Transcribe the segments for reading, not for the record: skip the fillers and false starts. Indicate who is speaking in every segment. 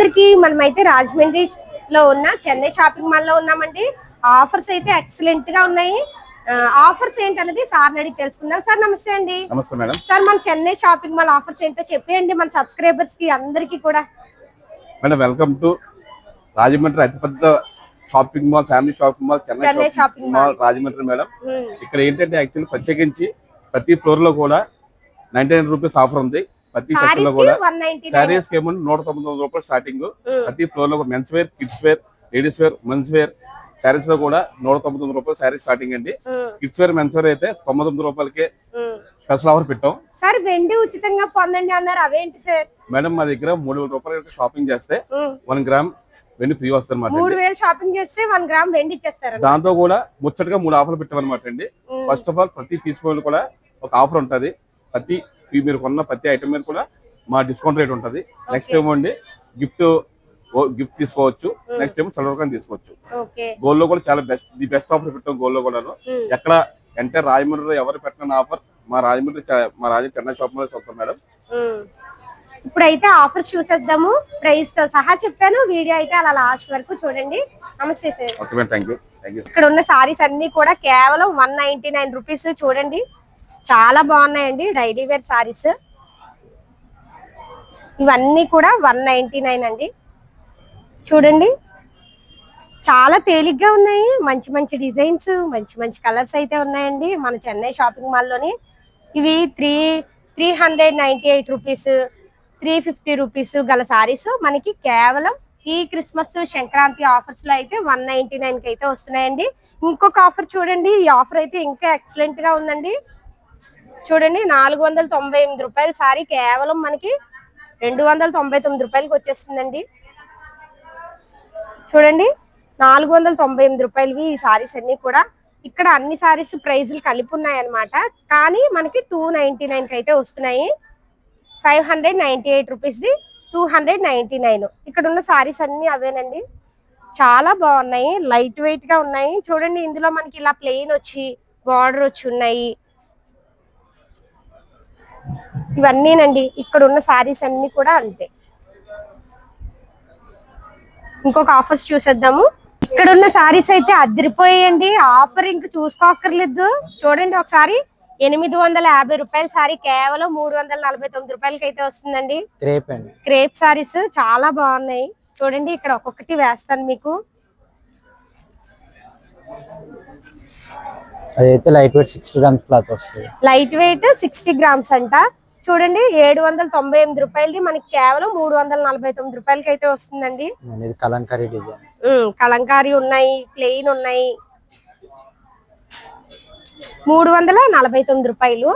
Speaker 1: ఇప్పటికి మనమైతే రాజమండ్రిలో ఉన్న చెన్నై షాపింగ్ మాల్ లో ఉన్నామండి. ఆఫర్స్ అయితే ఎక్సలెంట్ గా ఉన్నాయి. ఆఫర్స్ ఏంటనేది సార్ అడిగి తెలుసుకుందాం. సార్ నమస్తే అండి.
Speaker 2: నమస్తే మేడం.
Speaker 1: సార్ మన చెన్నై షాపింగ్ మాల్ ఆఫర్స్ ఏంటో చెప్పేయండి మన సబ్స్క్రైబర్స్ కి అందరికి కూడా.
Speaker 2: మేడం వెల్కమ్ టు రాజమండ్రి అతిపెద్ద shopping mall, family shopping mall Chennai shopping mall Rajahmundry madam. ఇక్కడ ఏంటంటే యాక్చువల్లీ ప్రత్యేకించి ప్రతి ఫ్లోర్ లో కూడా 99 రూపీస్ ఆఫర్ ఉంది. ప్రతి సెక్షన్ లో కూడా సారీస్ కి ఏమో 199 రూపాయలు స్టార్టింగ్. ప్రతి ఫ్లోర్ లో men's wear, kids wear, ladies wear, men's wear saris లో కూడా 199 రూపాయలు సారీ స్టార్టింగ్ అండి. కిడ్స్ వేర్, మెన్స్ వేర్ అయితే 99 రూపాయలకే స్పెషల్ ఆఫర్ పెట్టాం.
Speaker 1: సార్ వెండి ఉచితంగా పొందండి అన్నారు, అవేంటి సార్?
Speaker 2: మేడం మా దగ్గర 3000 రూపాయలు షాపింగ్ చేస్తే 1 గ్రామ్ వెండి ఫ్రీ వస్తుంది అన్నమాట.
Speaker 1: 3000 షాపింగ్ చేస్తే 1 గ్రామ్ వెండి ఇచ్చేస్తారు.
Speaker 2: దాంతో కూడా ముచ్చటగా 3 ఆఫర్లు పెట్టామన్నమాట అండి. ఫస్ట్ ఆఫ్ ఆల్ ప్రతి పీస్ కూడా ఒక ఆఫర్ ఉంటది. ప్రతి మీరు కొన్న ప్రతి ఐటమ్ మీద కూడా మా డిస్కౌంట్ రేట్ ఉంటది. నెక్స్ట్ ఏమో అండి గిఫ్ట్ తీసుకోవచ్చు. నెక్స్ట్ ఏమో సిల్వర్ కాయిన్ తీసుకోవచ్చు. గోల్డ్ లో కూడా చాలా బెస్ట్ ఆఫర్ పెట్టాం. గోల్డ్ లో కూడా ఎక్కడ అంటే రాజమండ్రిలో ఎవరు పెట్టిన ఆఫర్ మా రాజమండ్రి చెన్నై షాప్ లో చెప్తాం మేడం.
Speaker 1: ఇప్పుడైతే ఆఫర్స్ చూసేద్దాము. ప్రైస్ తో సహా చెప్తాను. వీడియో అయితే అలా లాస్ట్ వరకు చూడండి. నమస్తే సార్.
Speaker 2: Okay thank you.
Speaker 1: ఇక్కడ ఉన్న సారీస్ అన్ని కూడా కేవలం 199 రూపీస్. చూడండి చాలా బాగున్నాయండి డైలీ వేర్ సారీస్. ఇవన్నీ కూడా 199 అండి. చూడండి చాలా తేలిగ్గా ఉన్నాయి. మంచి మంచి డిజైన్స్, మంచి మంచి కలర్స్ అయితే ఉన్నాయండి మన చెన్నై షాపింగ్ మాల్ లోని. ఇవి 398 రూపీస్, 350 రూపీస్ గల సారీస్ మనకి కేవలం ఈ క్రిస్మస్ సంక్రాంతి ఆఫర్స్ లో అయితే 199 కి అయితే వస్తున్నాయండి. ఇంకొక ఆఫర్ చూడండి. ఈ ఆఫర్ అయితే ఇంకా ఎక్సలెంట్ గా ఉందండి. చూడండి 498 రూపాయల సారీ కేవలం మనకి 299 రూపాయలకి వచ్చేస్తుందండి. చూడండి 498 రూపాయలవి ఈ సారీస్ అన్ని కూడా. ఇక్కడ అన్ని సారీస్ ప్రైజులు కలిపి ఉన్నాయి అనమాట. కానీ మనకి 299 కి అయితే వస్తున్నాయి. 598 రూపీస్ ది 299. ఇక్కడ ఉన్న సారీస్ అన్ని అవేనండి. చాలా బాగున్నాయి, లైట్ వెయిట్ గా ఉన్నాయి. చూడండి ఇందులో మనకి ఇలా ప్లెయిన్ వచ్చి బార్డర్ వచ్చి ఉన్నాయి. ఇవన్నీనండి ఇక్కడ ఉన్న సారీస్ అన్ని కూడా అంతే. ఇంకొక ఆఫర్స్ చూసేద్దాము. ఇక్కడ ఉన్న సారీస్ అయితే అదిరిపోయాయండి. ఆఫర్ ఇంక చూసుకోక్కర్లేదు. చూడండి ఒకసారి 850 రూపాయల సారీ కేవలం 349 రూపాయలకి అయితే వస్తుందండి. క్రేప్ సారీస్ చాలా బాగున్నాయి. చూడండి ఇక్కడ ఒక్కొక్కటి వేస్తాను మీకు.
Speaker 3: అదైతే లైట్ వెయిట్ 60 గ్రామ్స్ క్లాత్ వస్తుంది.
Speaker 1: లైట్ వెయిట్ 60 గ్రామ్స్ అంట. చూడండి 798 రూపాయలది మనకి కేవలం 349 రూపాయలకి అయితే వస్తుందండి.
Speaker 3: కలంకారీ డిజైన్,
Speaker 1: కలంకారీ ఉన్నాయి, ప్లెయిన్ ఉన్నాయి. 349 రూపాయలు.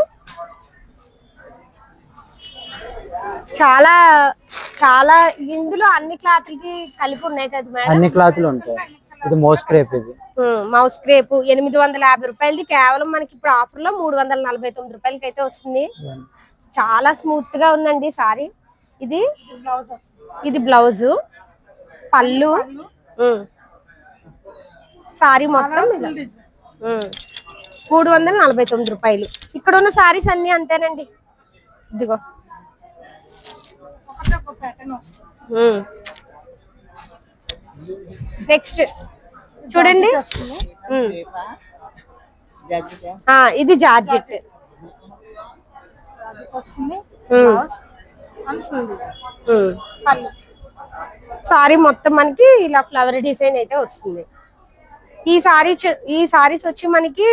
Speaker 1: చాలా చాలా ఇందులో అన్ని క్లాత్లకి కలిపి ఉన్నాయి కదా మేడం?
Speaker 3: అన్ని క్లాత్లు ఉంటాయి. ఇది మౌస్ క్రేప్. ఇది
Speaker 1: మౌస్ క్రేప్ 850 రూపాయలది కేవలం మనకి ఇప్పుడు ఆఫర్ లో 349 రూపాయలకి అయితే వస్తుంది. చాలా స్మూత్ గా ఉందండి సారీ. ఇది బ్లౌజ్, పళ్ళు, సారీ మొత్తం 349 రూపాయలు. ఇక్కడ ఉన్న సారీస్ అన్ని అంతేనండి. ఇదిగో నెక్స్ట్ చూడండి. ఇది జార్జెట్. సారీ మొత్తం మనకి ఇలా ఫ్లవర్ డిజైన్ అయితే వస్తుంది. ఈ సారీస్ వచ్చి మనకి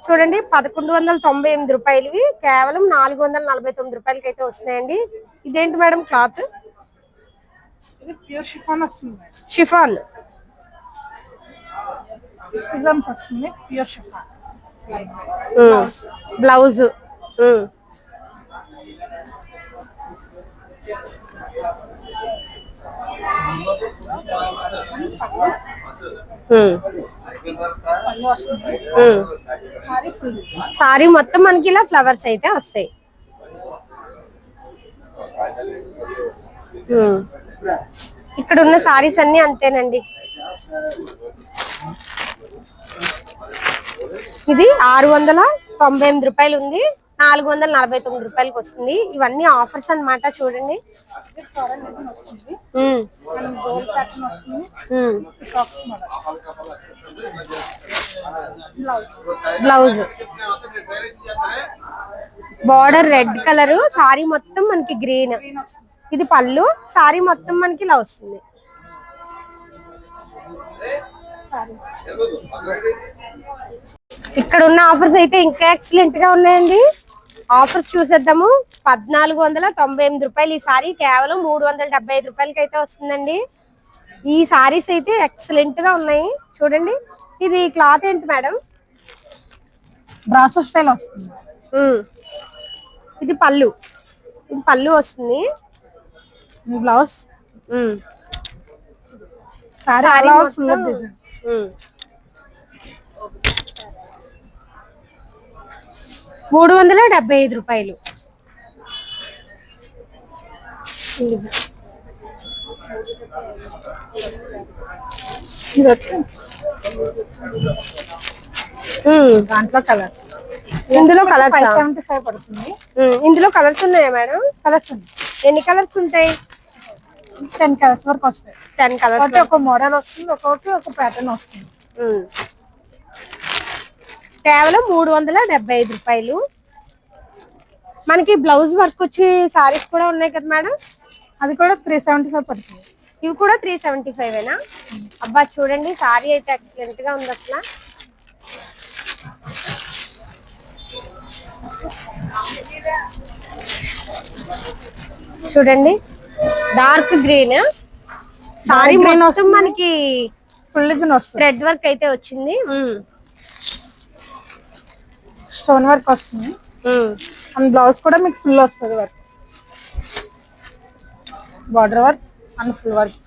Speaker 1: చూడండి 1198 రూపాయలవి కేవలం 449 రూపాయలకి అయితే వస్తున్నాయండి. ఇదేంటి మేడం క్లాత్?
Speaker 4: ప్యూర్ షిఫాన్ వస్తుంది.
Speaker 1: షిఫాన్
Speaker 4: 60 గ్రామ్స్ వస్తుంది. Pure chiffon
Speaker 1: blouse. సారీ మొత్తం మనకి ఇలా ఫ్లవర్స్ అయితే వస్తాయి. ఇక్కడ ఉన్న సారీస్ అన్ని అంతేనండి. ఇది 698 రూపాయలు ఉంది, 449 రూపాయలకి వస్తుంది. ఇవన్నీ ఆఫర్స్ అన్నమాట. చూడండి
Speaker 4: అండ్ గోల్డ్ ప్యాటర్న్ వస్తుంది. Peacocks model. Blouse.
Speaker 1: Blouse border red colour, sorry మొత్తం మనకి గ్రీన్.
Speaker 4: గ్రీన్ వస్తుంది.
Speaker 1: ఇది పళ్ళు, సారీ మొత్తం మనకి ఇలా వస్తుంది. ఇక్కడ ఉన్న ఆఫర్స్ అయితే ఇంకా ఎక్సలెంట్ గా ఉన్నాయండి. ఆఫర్స్ చూసేద్దాము. 1498 రూపాయలు ఈ సారీ కేవలం 375 రూపాయలకి అయితే వస్తుందండి. ఈ సారీస్ అయితే ఎక్సలెంట్ గా ఉన్నాయి చూడండి. ఇది క్లాత్ ఏంటి మేడం?
Speaker 4: బ్రాసో స్టైల్ వస్తుంది.
Speaker 1: ఇది పళ్ళు, ఇది పళ్ళు వస్తుంది.
Speaker 4: బ్లౌజ్.
Speaker 1: Sorry
Speaker 4: full design.
Speaker 1: 375 రూపాయలు.
Speaker 4: దాంట్లో కలర్.
Speaker 1: ఇందులో కలర్స్
Speaker 4: 575 పడుతుంది.
Speaker 1: ఇందులో కలర్స్ ఉన్నాయా మేడం?
Speaker 4: కలర్స్ ఉంది.
Speaker 1: ఎన్ని కలర్స్ ఉంటాయి?
Speaker 4: 10 కలర్స్ వరకు వస్తాయి.
Speaker 1: 10 కలర్స్.
Speaker 4: ఒకటి ఒక మోడల్ వస్తుంది, ఒక్కొక్కటి ఒక ప్యాటర్న్ వస్తుంది.
Speaker 1: కేవలం 375 రూపాయలు. మనకి బ్లౌజ్ వర్క్ వచ్చి సారీస్ కూడా ఉన్నాయి కదా మేడం?
Speaker 4: అది కూడా 375 పడుతుంది.
Speaker 1: ఇవి కూడా 375ఏనా? అబ్బా చూడండి, సారీ అయితే ఎక్సలెంట్ గా ఉంది అసలు. చూడండి డార్క్ గ్రీన్ సారీ మొత్తం మనకి
Speaker 4: ఫుల్ డిజైన్ వస్తుంది.
Speaker 1: థ్రెడ్ వర్క్ అయితే వచ్చింది.
Speaker 4: స్టోన్ వర్క్ వస్తుంది. అండ్ బ్లౌజ్ కూడా మీకు ఫుల్ వస్తుంది work. Border work and full work.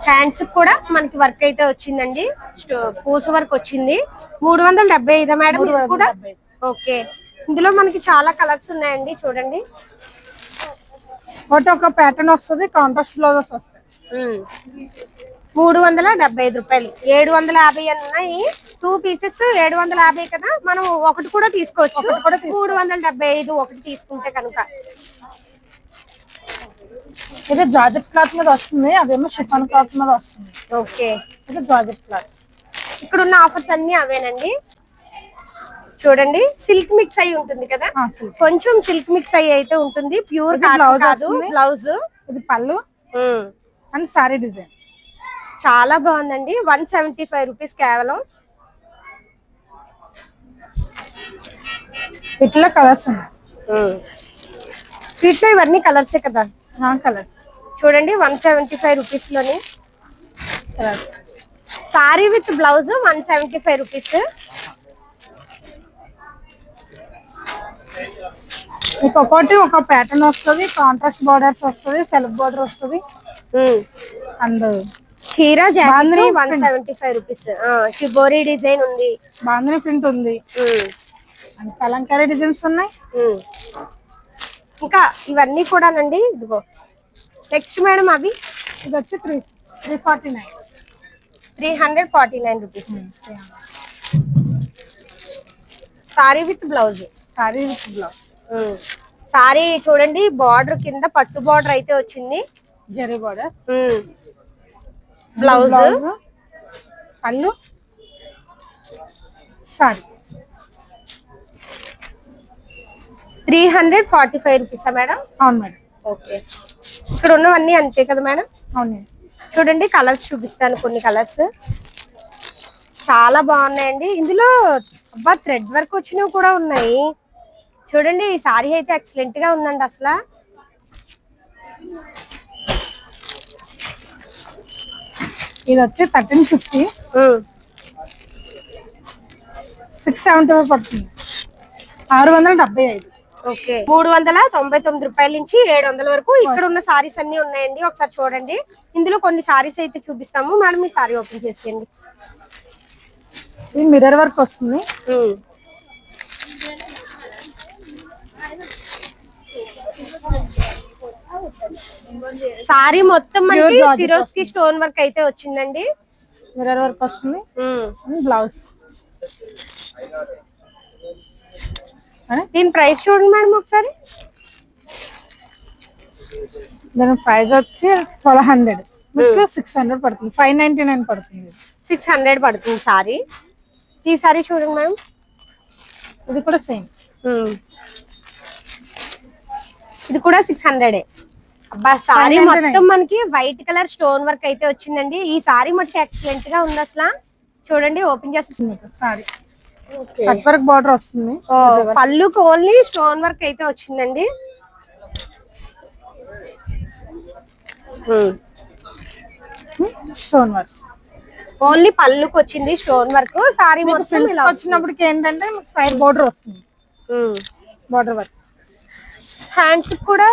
Speaker 1: Hands కూడా మనకి వర్క్ అయితే వచ్చిందండి. పూస వర్క్ వచ్చింది. 375 మేడం ఇది కూడా? ఓకే. ఇందులో మనకి చాలా కలర్స్ ఉన్నాయండి చూడండి.
Speaker 4: ఒకటి ఒక ప్యాటర్న్ వస్తుంది, కాంట్రాస్ట్ బ్లౌజెస్ వస్తాయి.
Speaker 1: 375 రూపాయలు. 750 అని ఉన్నాయి. 2 పీసెస్ 750 కదా, మనం ఒకటి కూడా తీసుకోవచ్చు. 375 ఒకటి తీసుకుంటే కనుక.
Speaker 4: ఇది జార్జెట్ క్లాత్ మీద వస్తుంది, అదేమో షిఫాన్ క్లాత్ మీద వస్తుంది.
Speaker 1: ఓకే.
Speaker 4: ఇది జార్జెట్ క్లాత్.
Speaker 1: ఇక్కడ ఉన్న ఆఫర్స్ అన్ని అవేనండి. చూడండి సిల్క్ మిక్స్ అయి ఉంటుంది కదా, కొంచెం సిల్క్ మిక్స్ అయ్యి అయితే ఉంటుంది. ప్యూర్ కాదు. బ్లౌజ్.
Speaker 4: ఇది పళ్ళు అండ్ సారీ డిజైన్
Speaker 1: చాలా బాగుందండి. 175 రూపీస్ కేవలం.
Speaker 4: ఇట్లా కలర్స్ ఉన్నాయి.
Speaker 1: వీటిలో ఇవన్నీ కలర్సే కదా?
Speaker 4: కలర్స్
Speaker 1: చూడండి 175 రూపీస్ లోని సారీ విత్ బ్లౌజ్ 175 రూపీస్.
Speaker 4: ఒక్కొక్కటి ఒక ప్యాటర్న్ వస్తుంది, కాంట్రాస్ట్ బార్డర్స్ వస్తుంది, సెల్ఫ్ బార్డర్ వస్తుంది. అండ్
Speaker 1: చీర జాకెట్ 175 రూపీస్. షిబోరి డిజైన్ ఉంది,
Speaker 4: బాందిని ప్రింట్ ఉంది, అండ్ కలంకారీ డిజైన్స్ ఉన్నాయి.
Speaker 1: ఇంకా ఇవన్నీ కూడానండి. ఇదిగో నెక్స్ట్ మేడం అవి.
Speaker 4: ఇది వచ్చి 349.
Speaker 1: 349 rupees. Sorry with blouse.
Speaker 4: Sorry with blouse.
Speaker 1: Sorry చూడండి బార్డర్ కింద పట్టు బార్డర్ అయితే వచ్చింది.
Speaker 4: జరీ బార్డర్.
Speaker 1: బ్లౌజ్,
Speaker 4: పళ్ళు, సారీ.
Speaker 1: 345 రూపీసా మేడం?
Speaker 4: అవును మేడం.
Speaker 1: ఓకే. ఇక్కడ ఉన్నవన్నీ అంతే కదా మేడం?
Speaker 4: అవును.
Speaker 1: చూడండి కలర్స్ చూపిస్తాను. కొన్ని కలర్స్ చాలా బాగున్నాయండి. ఇందులో అబ్బా థ్రెడ్ వర్క్ వచ్చినవి కూడా ఉన్నాయి. చూడండి ఈ సారీ అయితే ఎక్సలెంట్ గా ఉందండి అసలు.
Speaker 4: ఇది వచ్చి 1350. 675 పడుతుంది. 675.
Speaker 1: ఓకే. 399 రూపాయల నుంచి 700 వరకు ఇక్కడ ఉన్న సారీస్ అన్ని ఉన్నాయండి. ఒకసారి చూడండి. ఇందులో కొన్ని సారీస్ అయితే చూపిస్తాము మేడం. ఈ సారీ ఓపెన్ చేసేయండి.
Speaker 4: ఇది మిర్రర్ వర్క్ వస్తుంది.
Speaker 1: సారీ మొత్తం మనకి సిరోస్కి స్టోన్ వర్క్ అయితే వచ్చిందండి.
Speaker 4: మిర్రర్ వర్క్ వస్తుంది. బ్లౌజ్.
Speaker 1: దీని ప్రైస్ చూడండి మేడం ఒకసారి.
Speaker 4: దాని ప్రైస్ వచ్చి 1200, మీకు 600 పడుతుంది, 599 పడుతుంది.
Speaker 1: 600 పడుతుంది సారీ. ఈ సారీ చూడండి మ్యామ్,
Speaker 4: ఇది కూడా సేమ్.
Speaker 1: ఇది కూడా 600. అబ్బా సారీ
Speaker 4: 599.
Speaker 1: మొత్తం మనకి వైట్ కలర్ స్టోన్ వర్క్ అయితే వచ్చిందండి. ఈ సారీ మట్టుకు ఎక్సలెంట్ గా ఉంది అసలు. చూడండి ఓపెన్ చేస్తుంది
Speaker 4: సారీ కట్ వర్క్ బార్డర్ వస్తుంది.
Speaker 1: పళ్ళుకి ఓన్లీ స్టోన్ వర్క్ అయితే వచ్చిందండి.
Speaker 4: స్టోన్ వర్క్
Speaker 1: ఓన్లీ పళ్ళుకి వచ్చింది స్టోన్ వర్క్. సారీ మొత్తం ఇలా
Speaker 4: వచ్చినప్పటికి ఏంటంటే మీకు సైడ్ బార్డర్ వస్తుంది, బార్డర్ వర్క్.
Speaker 1: హ్యాండ్స్ కూడా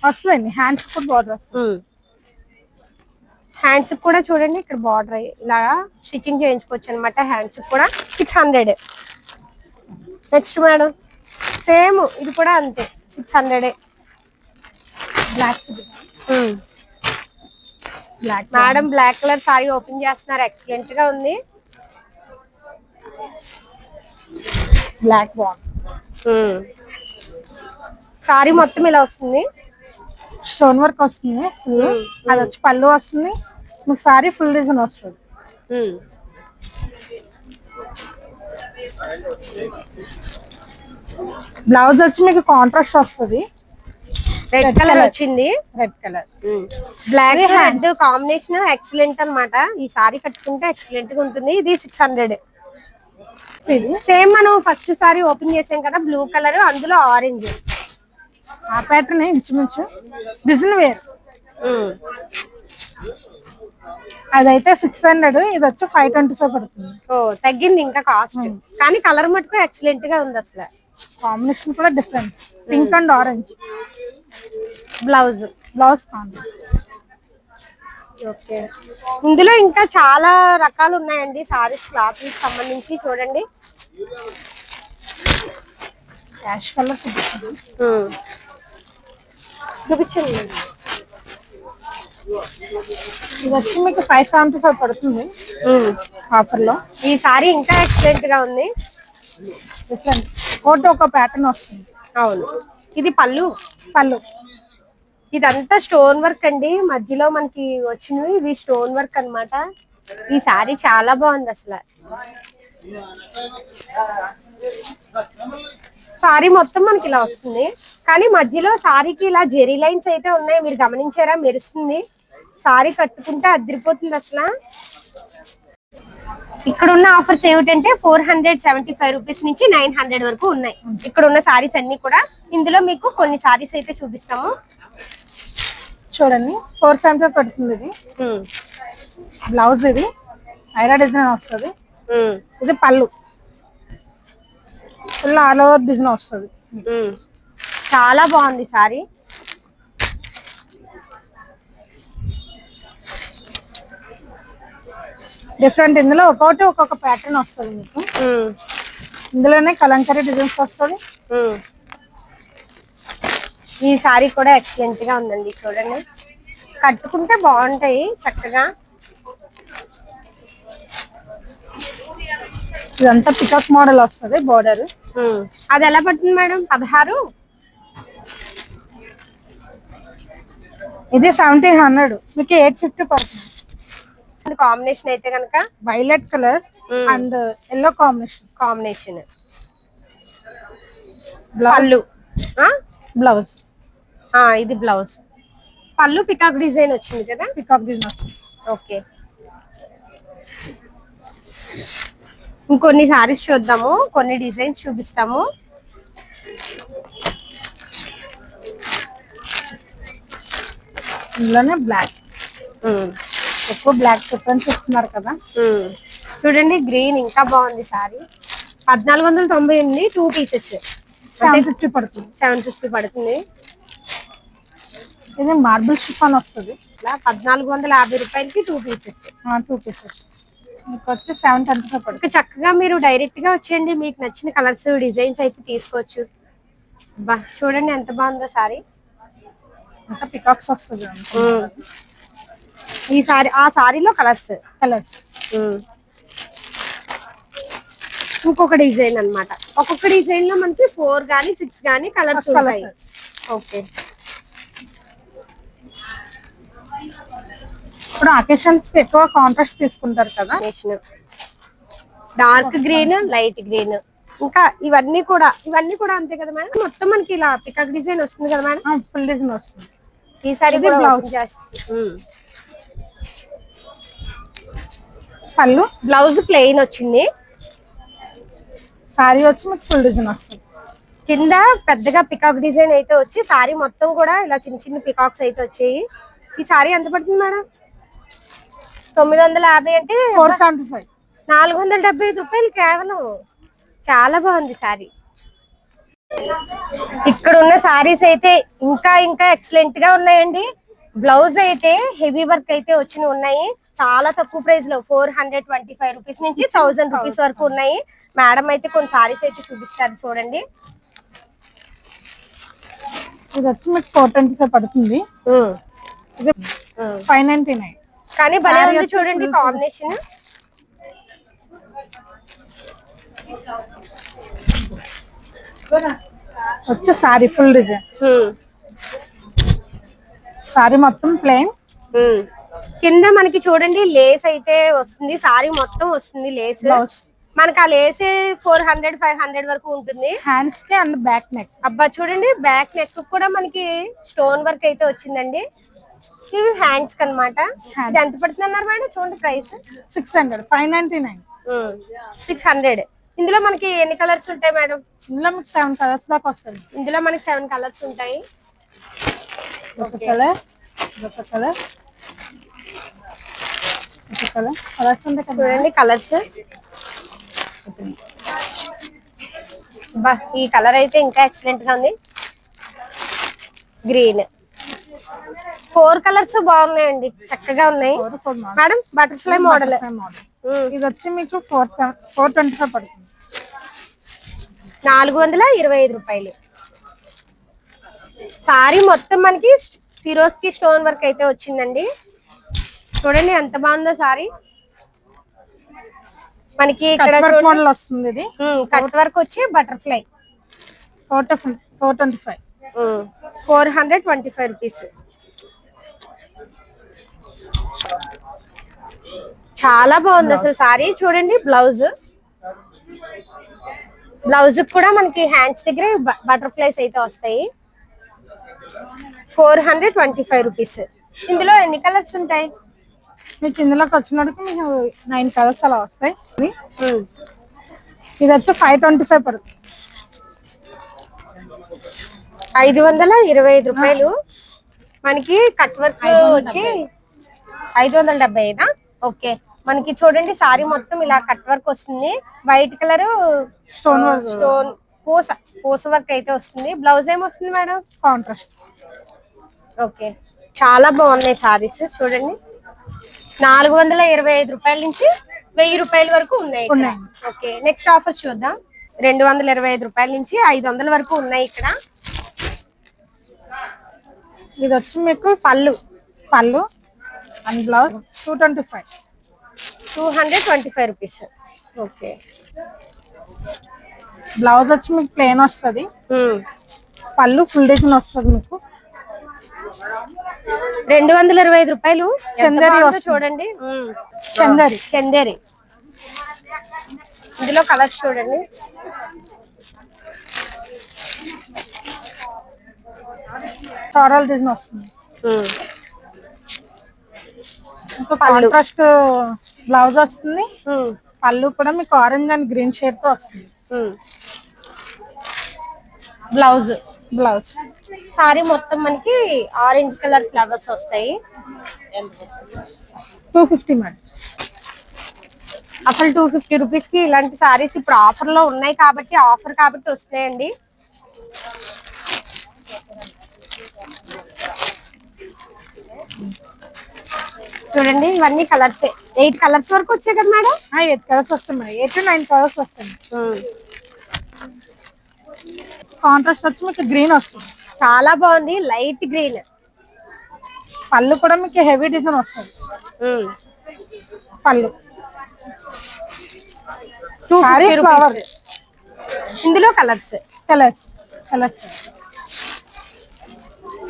Speaker 4: వస్తుంది, హ్యాండ్స్ కూడా బార్డర్ వస్తుంది.
Speaker 1: హ్యాండ్స్ కూడా చూడండి ఇక్కడ బార్డర్ ఇలా స్టిచ్చింగ్ చేయించుకోవచ్చు అనమాట. హ్యాండ్స్ కూడా 600. నెక్స్ట్ మేడం సేమ్ ఇది కూడా అంతే 600.
Speaker 4: Black black
Speaker 1: madam black colour sari open చేస్తున్నారు, ఎక్సలెంట్ గా ఉంది.
Speaker 4: బ్లాక్ బాగుంది.
Speaker 1: సారీ మొత్తం ఇలా వస్తుంది,
Speaker 4: స్టోన్ వర్క్ వస్తుంది. అది వచ్చి పళ్ళు వస్తుంది, మీకు సారీ ఫుల్ డిజైన్ వస్తుంది. బ్లౌజ్ వచ్చి మీకు కాంట్రాస్ట్ వస్తుంది,
Speaker 1: రెడ్ కలర్ వచ్చింది.
Speaker 4: Red colour
Speaker 1: black red combination excellent అన్నమాట. ఈ సారీ కట్టుకుంటే ఎక్సలెంట్ గా ఉంటుంది. ఇది 600. సేమ్ మనం ఫస్ట్ సారీ ఓపెన్ చేసాం కదా బ్లూ కలర్, అందులో ఆరెంజ్.
Speaker 4: ఆ ప్యాటర్న్ ఇంచుమించు డిజైన్ వేరు. అదైతే 600, ఇది వచ్చి 525 పడుతుంది.
Speaker 1: ఓ తగ్గింది ఇంకా కాస్ట్, కానీ కలర్ మటుకు ఎక్సలెంట్ గా ఉంది అసలు.
Speaker 4: కాంబినేషన్ కూడా different, pink and orange.
Speaker 1: Blouse
Speaker 4: okay.
Speaker 1: ఇందులో ఇంకా చాలా రకాలు ఉన్నాయండి సారీస్ క్లాత్ కి సంబంధించి. చూడండి
Speaker 4: యాష్ కలర్
Speaker 1: చూపించండి.
Speaker 4: ఇది వచ్చి మీకు 575 పడుతుంది ఆఫర్ లో.
Speaker 1: ఈ సారీ ఇంకా ఎక్సలెంట్ గా ఉంది,
Speaker 4: డిఫరెంట్. ఒక ప్యాటర్న్ వస్తుంది.
Speaker 1: అవును. ఇది పళ్ళు.
Speaker 4: పళ్ళు
Speaker 1: ఇదంతా స్టోన్ వర్క్ అండి, మధ్యలో మనకి వచ్చినవి ఇవి స్టోన్ వర్క్ అన్నమాట. ఈ సారీ చాలా బాగుంది అసలు. సారీ మొత్తం మనకి ఇలా వస్తుంది, కానీ మధ్యలో సారీకి ఇలా జెరీ లైన్స్ అయితే ఉన్నాయి, మీరు గమనించారా? మెరుస్తుంది. సారీ కట్టుకుంటే అదిరిపోతుంది అసలు. ఇక్కడ ఉన్న ఆఫర్స్ ఏమిటంటే 475 రూపీస్ నుంచి 900 వరకు ఉన్నాయి ఇక్కడ ఉన్న సారీస్ అన్ని కూడా. ఇందులో మీకు కొన్ని సారీస్ అయితే చూపిస్తాము.
Speaker 4: చూడండి 475 పడుతుంది. ఇది బ్లౌజ్, ఇది ఐరా డిజైన్ వస్తుంది. ఇది పళ్ళు, ఫుల్ ఆల్ ఓవర్ డిజైన్ వస్తుంది.
Speaker 1: చాలా బాగుంది సారీ.
Speaker 4: డిఫరెంట్, ఇందులో ఒక్కొక్క ప్యాటర్న్ వస్తుంది మీకు. ఇందులోనే కలంకారీ డిజైన్స్ వస్తుంది.
Speaker 1: ఈ సారీ కూడా ఎక్సలెంట్ గా ఉందండి, చూడండి. కట్టుకుంటే బాగుంటాయి చక్కగా.
Speaker 4: ఇదంతా పికప్ మోడల్ వస్తుంది బోర్డర్.
Speaker 1: అది ఎలా పడుతుంది మేడం? 16.
Speaker 4: ఇది 1700, మీకు 850 పడుతుంది.
Speaker 1: కాంబినేషన్ అయితే కనుక
Speaker 4: violet colour and yellow
Speaker 1: combination. పళ్ళు,
Speaker 4: బ్లౌజ్.
Speaker 1: ఇది బ్లౌజ్. పళ్ళు పికాక్ డిజైన్ వచ్చింది కదా,
Speaker 4: పికాక్ డిజైన్ వస్తుంది.
Speaker 1: ఓకే. ఇంకొన్ని సారీస్ చూద్దాము, కొన్ని డిజైన్స్ చూపిస్తాము.
Speaker 4: ఇందులోనే బ్లాక్, ఎక్కువ బ్లాక్ ప్రిఫరెన్స్ ఇస్తున్నారు కదా.
Speaker 1: చూడండి గ్రీన్ ఇంకా బాగుంది సారీ. 1490 ఉంది, 2 పీసెస్.
Speaker 4: 750 పడుతుంది.
Speaker 1: 750 పడుతుంది.
Speaker 4: ఇది మార్బుల్ షిఫాన్ వస్తుంది.
Speaker 1: 1450 రూపాయలకి 2 పీసెస్.
Speaker 4: 2 పీసెస్ మీకు వచ్చి 725 పడుతుంది.
Speaker 1: చక్కగా మీరు డైరెక్ట్ గా వచ్చేయండి, మీకు నచ్చిన కలర్స్ డిజైన్స్ అయితే తీసుకోవచ్చు. బా చూడండి ఎంత బాగుందో సారీ.
Speaker 4: ఇంకా పికాక్స్ వస్తుంది.
Speaker 1: ఈ సారీ, ఆ సారీలో కలర్స్. ఇంకొక డిజైన్ అన్నమాట. ఒక్కొక్క డిజైన్ లో మనకి 4 గానీ 6 గానీ కలర్స్ ఉంటాయి. ఓకే.
Speaker 4: ఇప్పుడు అకేషన్స్ ఎక్కువ కాంట్రాస్ట్ తీసుకుంటారు కదా.
Speaker 1: డార్క్ గ్రీన్, లైట్ గ్రీన్, ఇంకా ఇవన్నీ కూడా అంతే కదా మేడం. మొత్తం మనకి ఇలా పికాక్ డిజైన్ వస్తుంది కదా మేడం.
Speaker 4: ఫుల్ డిజైన్ వస్తుంది.
Speaker 1: ఈసారి
Speaker 4: బ్లౌజ్ పళ్ళు,
Speaker 1: బ్లౌజ్ ప్లెయిన్ వచ్చింది.
Speaker 4: సారీ వచ్చి మీకు ఫుల్ డిజైన్ వస్తుంది.
Speaker 1: కింద పెద్దగా పికాక్ డిజైన్ అయితే వచ్చి సారీ మొత్తం కూడా ఇలా చిన్న చిన్న పికాక్స్ అయితే వచ్చాయి. ఈ సారీ ఎంత పడుతుంది మేడం? 950 అంటే
Speaker 4: 475.
Speaker 1: 475 రూపాయలు కేవలం. చాలా బాగుంది సారీ. ఇక్కడ ఉన్న సారీస్ అయితే ఇంకా ఎక్సలెంట్ గా ఉన్నాయండి. బ్లౌజ్ అయితే హెవీ వర్క్ అయితే వచ్చి ఉన్నాయి. చాలా తక్కువ ప్రైస్ లో 425 రూపీస్ నుంచి 1000 రూపీస్ వరకు ఉన్నాయి. మేడం అయితే కొన్ని సారీస్ అయితే చూపిస్తారు చూడండి.
Speaker 4: ఇది వచ్చి మీకు 425 పడుతుంది. ఇది 599.
Speaker 1: కానీ భలే ఉంది చూడండి కాంబినేషన్.
Speaker 4: వచ్చే సారీ ఫుల్ డిజైన్. సారీ మొత్తం ప్లెయిన్.
Speaker 1: కింద మనకి చూడండి లేస్ అయితే వస్తుంది. సారీ మొత్తం వస్తుంది లేస్. మనకి ఆ లేస్ 400-500 వరకు ఉంటుంది.
Speaker 4: హ్యాండ్స్ కి అండ్ బ్యాక్ నెక్.
Speaker 1: అబ్బా చూడండి బ్యాక్ నెక్ కూడా మనకి స్టోన్ వర్క్ అయితే వచ్చిందండి. ఇవి హ్యాండ్స్ కి అన్నమాట. ఇది ఎంత పడుతున్నారు మేడం? చూడండి ప్రైస్
Speaker 4: 600. 599.
Speaker 1: 600. ఇందులో మనకి ఎన్ని కలర్స్ ఉంటాయి మేడం?
Speaker 4: ఇందులో మీకు 7 కలర్స్ దాకా వస్తుంది.
Speaker 1: ఇందులో మనకి 7 కలర్స్ ఉంటాయి.
Speaker 4: ఒక కలర్, ఒక కలర్, ఒక కలర్. కలర్స్ ఉంటాయి కదా
Speaker 1: చూడండి కలర్స్. ఈ కలర్ అయితే ఇంకా ఎక్సలెంట్ గా ఉంది. గ్రీన్. 4 కలర్స్ బాగున్నాయండి, చక్కగా ఉన్నాయి మేడం. Butterfly model.
Speaker 4: ఇది వచ్చి మీకు 425 పడుతుంది.
Speaker 1: 425 రూపాయలు. సారీ మొత్తం మనకి సిరోస్ కి స్టోన్ వర్క్ అయితే వచ్చిందండి. చూడండి ఎంత బాగుందో సారీ. మనకి ఇక్కడ
Speaker 4: మోడల్ వస్తుంది. ఇది
Speaker 1: కట్ వర్క్ వచ్చి బటర్ఫ్లై.
Speaker 4: 425.
Speaker 1: 425 రూపీస్. చాలా బాగుంది అసలు సారీ. చూడండి బ్లౌజ్ కూడా మనకి హ్యాండ్స్ దగ్గర బటర్ఫ్లైస్ అయితే వస్తాయి. 425 రూపీస్. ఇందులో ఎన్ని కలర్స్ ఉంటాయి?
Speaker 4: మీకు ఇందులోకి వచ్చినప్పుడు మీకు 9 కలర్స్ అలా వస్తాయి. ఇది వచ్చి 525 పడుతుంది.
Speaker 1: 525 రూపాయలు. మనకి కట్ వర్క్ వచ్చి 575. ఓకే. మనకి చూడండి సారీ మొత్తం ఇలా కట్ వర్క్ వస్తుంది. వైట్ కలర్ స్టోన్ పూస వర్క్ అయితే వస్తుంది. బ్లౌజ్ ఏమొస్తుంది మేడం?
Speaker 4: కాంట్రాస్ట్.
Speaker 1: ఓకే. చాలా బాగున్నాయి సారీస్. చూడండి 425 రూపాయల నుంచి 1000 రూపాయల వరకు ఉన్నాయి. ఓకే. నెక్స్ట్ ఆఫర్ చూద్దాం. 225 రూపాయల నుంచి 500 వరకు ఉన్నాయి ఇక్కడ.
Speaker 4: ఇది వచ్చి మీకు పళ్ళు and blouse
Speaker 1: 225 rupees. Okay.
Speaker 4: Blouse వచ్చి మీకు ప్లెయిన్ వస్తుంది. పళ్ళు ఫుల్ డిజైన్ వస్తుంది మీకు.
Speaker 1: 225 రూపాయలు.
Speaker 4: చందేరి
Speaker 1: చూడండి. చందేరి. ఇందులో కలర్స్ చూడండి.
Speaker 4: ఫ్లోరల్ డిజైన్ వస్తుంది. కాంట్రాస్ట్ బ్లౌజ్ వస్తుంది. పళ్ళు కూడా మీకు ఆరెంజ్ అండ్ గ్రీన్ షేడ్ తో వస్తుంది. బ్లౌజ్
Speaker 1: సారీ మొత్తం మనకి ఆరెంజ్ కలర్ ఫ్లవర్స్ వస్తాయి.
Speaker 4: 250 మేడం.
Speaker 1: అసలు 250 రూపీస్ కి ఇలాంటి సారీస్ ఇప్పుడు ఆఫర్ లో ఉన్నాయి కాబట్టి వస్తాయండి. చూడండి ఇవన్నీ కలర్స్. 8 కలర్స్ వరకు వచ్చాయి కదా మేడం?
Speaker 4: 8 కలర్స్ వస్తాయి. 8 to 9 కలర్స్ వస్తాయి. కాంట్రాస్ట్ వచ్చి మీకు గ్రీన్ వస్తుంది.
Speaker 1: చాలా బాగుంది, లైట్ గ్రీన్.
Speaker 4: పళ్ళు కూడా మీకు హెవీ డిజైన్ వస్తుంది. పళ్ళు ఫ్లవర్.
Speaker 1: ఇందులో కలర్స్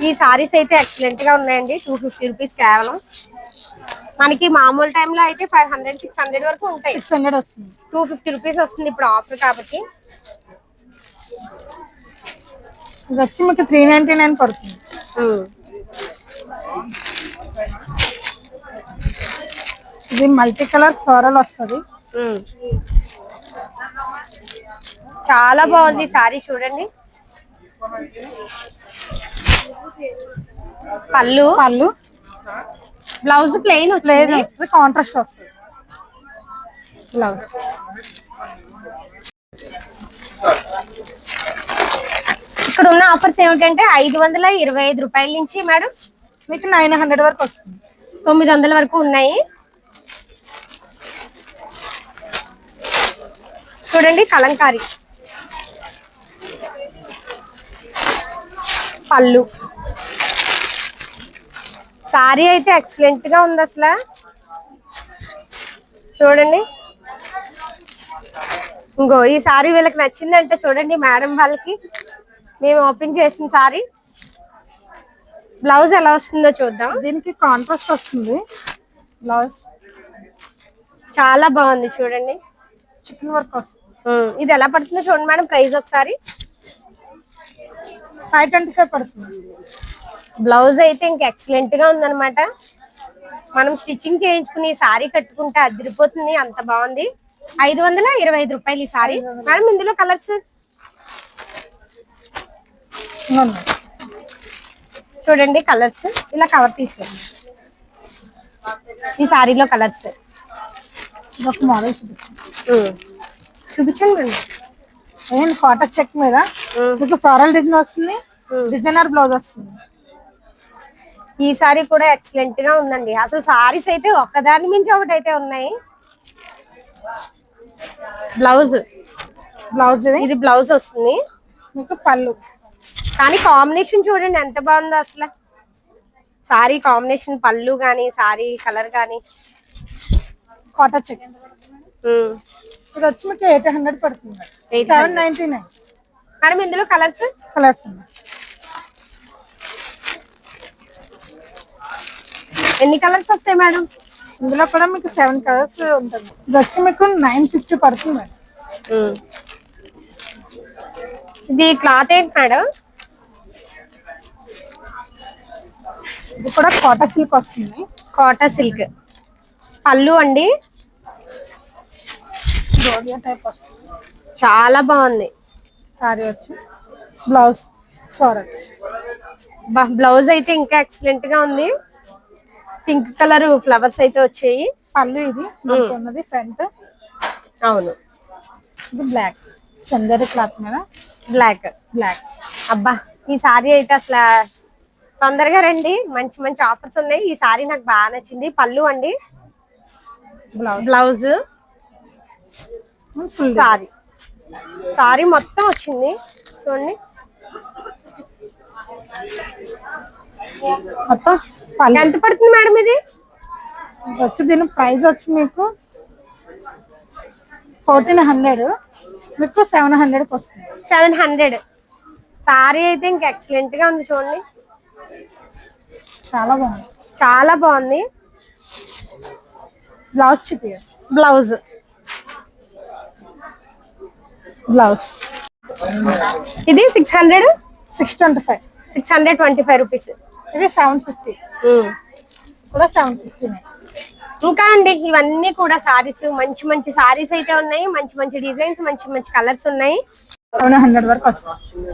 Speaker 1: ఈ సారీస్ అయితే ఎక్సలెంట్ గా ఉన్నాయండి. 250 రూపీస్ కేవలం. మనకి మామూలు టైంలో అయితే 500, 600 వరకు ఉంటాయి.
Speaker 4: 600 వస్తుంది.
Speaker 1: 250 రూపీస్ వస్తుంది ఇప్పుడు ఆఫర్ కాబట్టి.
Speaker 4: ఇది వచ్చి మీకు 399 పడుతుంది. ఇది మల్టీ కలర్ ఫ్లోరల్ వస్తుంది.
Speaker 1: చాలా బాగుంది సారీ చూడండి. పళ్ళు బ్లౌజ్ ప్లెయిన్
Speaker 4: వస్తుంది, కాంట్రాస్ట్ వస్తుంది బ్లౌజ్.
Speaker 1: ఇక్కడ ఉన్న ఆఫర్స్ ఏమిటంటే 525 రూపాయల నుంచి మేడం
Speaker 4: మీకు 900 వరకు వస్తుంది.
Speaker 1: 900 వరకు ఉన్నాయి. చూడండి కలంకారీ పళ్ళు. సారీ అయితే ఎక్సలెంట్ గా ఉంది అసలు. చూడండి ఇంకో ఈ సారీ వీళ్ళకి నచ్చిందంటే చూడండి మేడం వాళ్ళకి మేము ఓపెన్ చేసిన సారీ. బ్లౌజ్ ఎలా వస్తుందో చూద్దాం.
Speaker 4: దీనికి కాంట్రాస్ట్ వస్తుంది బ్లౌజ్. చాలా
Speaker 1: బాగుంది చూడండి.
Speaker 4: చికెన్ వర్క్ వస్తుంది.
Speaker 1: ఇది ఎలా పడుతుందో చూడండి మేడం. ప్రైస్ ఒకసారి
Speaker 4: 525 పడుతుంది.
Speaker 1: బ్లౌజ్ అయితే ఇంక ఎక్సలెంట్ గా ఉందన్నమాట. మనం స్టిచ్చింగ్ చేయించుకుని సారీ కట్టుకుంటే అదిరిపోతుంది, అంత బాగుంది. 525 రూపాయలు ఈ సారీ. మేడం ఇందులో కలర్స్ చూడండి. కలర్స్ ఇలా కవర్ తీసేయండి. ఈ సారీలో కలర్స్
Speaker 4: ఒక మోడల్
Speaker 1: చూపించండి మేడం.
Speaker 4: ఏం కాటన్ చెక్ మీద మీకు ఫ్లోరల్ డిజైన్ వస్తుంది, డిజైనర్ బ్లౌజ్ వస్తుంది.
Speaker 1: ఈ సారీ కూడా ఎక్సలెంట్ గా ఉందండి. అసలు సారీస్ అయితే ఒక్కదాని మించి ఒకటి అయితే ఉన్నాయి. బ్లౌజ్ ఇది బ్లౌజ్ వస్తుంది
Speaker 4: మీకు. పళ్ళు
Speaker 1: కానీ కాంబినేషన్ చూడండి ఎంత బాగుందో అసలు. సారీ కాంబినేషన్ పళ్ళు గానీ సారీ కలర్ గానీ.
Speaker 4: కాటన్ చెక్ ఇది వచ్చి మీకు 800 పడుతుంది. 799
Speaker 1: మేడం ఇందులో కలర్స్
Speaker 4: ఉన్నాయి.
Speaker 1: ఎన్ని కలర్స్ వస్తాయి మేడం?
Speaker 4: ఇందులో కూడా మీకు 7 కలర్స్ ఉంటుంది. ఇది వచ్చి మీకు 950 పడుతుంది మేడం.
Speaker 1: ఇది క్లాత్ ఏంటి మేడం?
Speaker 4: ఇది కూడా కాటన్ సిల్క్ వస్తుంది.
Speaker 1: కాటన్ సిల్క్ పళ్ళు అండి.
Speaker 4: టైప్ వస్తుంది.
Speaker 1: చాలా బాగుంది
Speaker 4: సారీ వచ్చి. Blouse floral.
Speaker 1: బ్లౌజ్ అయితే ఇంకా ఎక్సలెంట్ గా ఉంది. పింక్ కలర్ ఫ్లవర్స్ అయితే వచ్చాయి.
Speaker 4: పళ్ళు ఇది ఉన్నది ఫ్రంట్.
Speaker 1: అవును.
Speaker 4: ఇది బ్లాక్ చందరి క్లాత్ మీద
Speaker 1: బ్లాక్. అబ్బా ఈ సారీ అయితే అసలు తొందరగా రండి, మంచి మంచి ఆఫర్స్ ఉన్నాయి. ఈ సారీ నాకు బాగా నచ్చింది. పళ్ళు అండి, బ్లౌజ్, సారీ మొత్తం వచ్చింది చూడండి.
Speaker 4: మొత్తం
Speaker 1: ఎంత పడుతుంది మేడం ఇది?
Speaker 4: వచ్చి దీని ప్రైస్ వచ్చి మీకు 1400, మీకు 700 వస్తుంది.
Speaker 1: 700. సారీ అయితే ఇంకా ఎక్సలెంట్ గా ఉంది చూడండి. చాలా బాగుంది.
Speaker 4: బ్లౌజ్ చిపి
Speaker 1: బ్లౌజ్ ఇది 600, 625 రూపీస్.
Speaker 4: ఇది 750 కూడా 750.
Speaker 1: ఇంకా అండి ఇవన్నీ కూడా సారీస్, మంచి మంచి సారీస్ అయితే ఉన్నాయి. మంచి మంచి డిజైన్స్, మంచి మంచి కలర్స్ ఉన్నాయి.
Speaker 4: 700 వరకు వస్తుంది.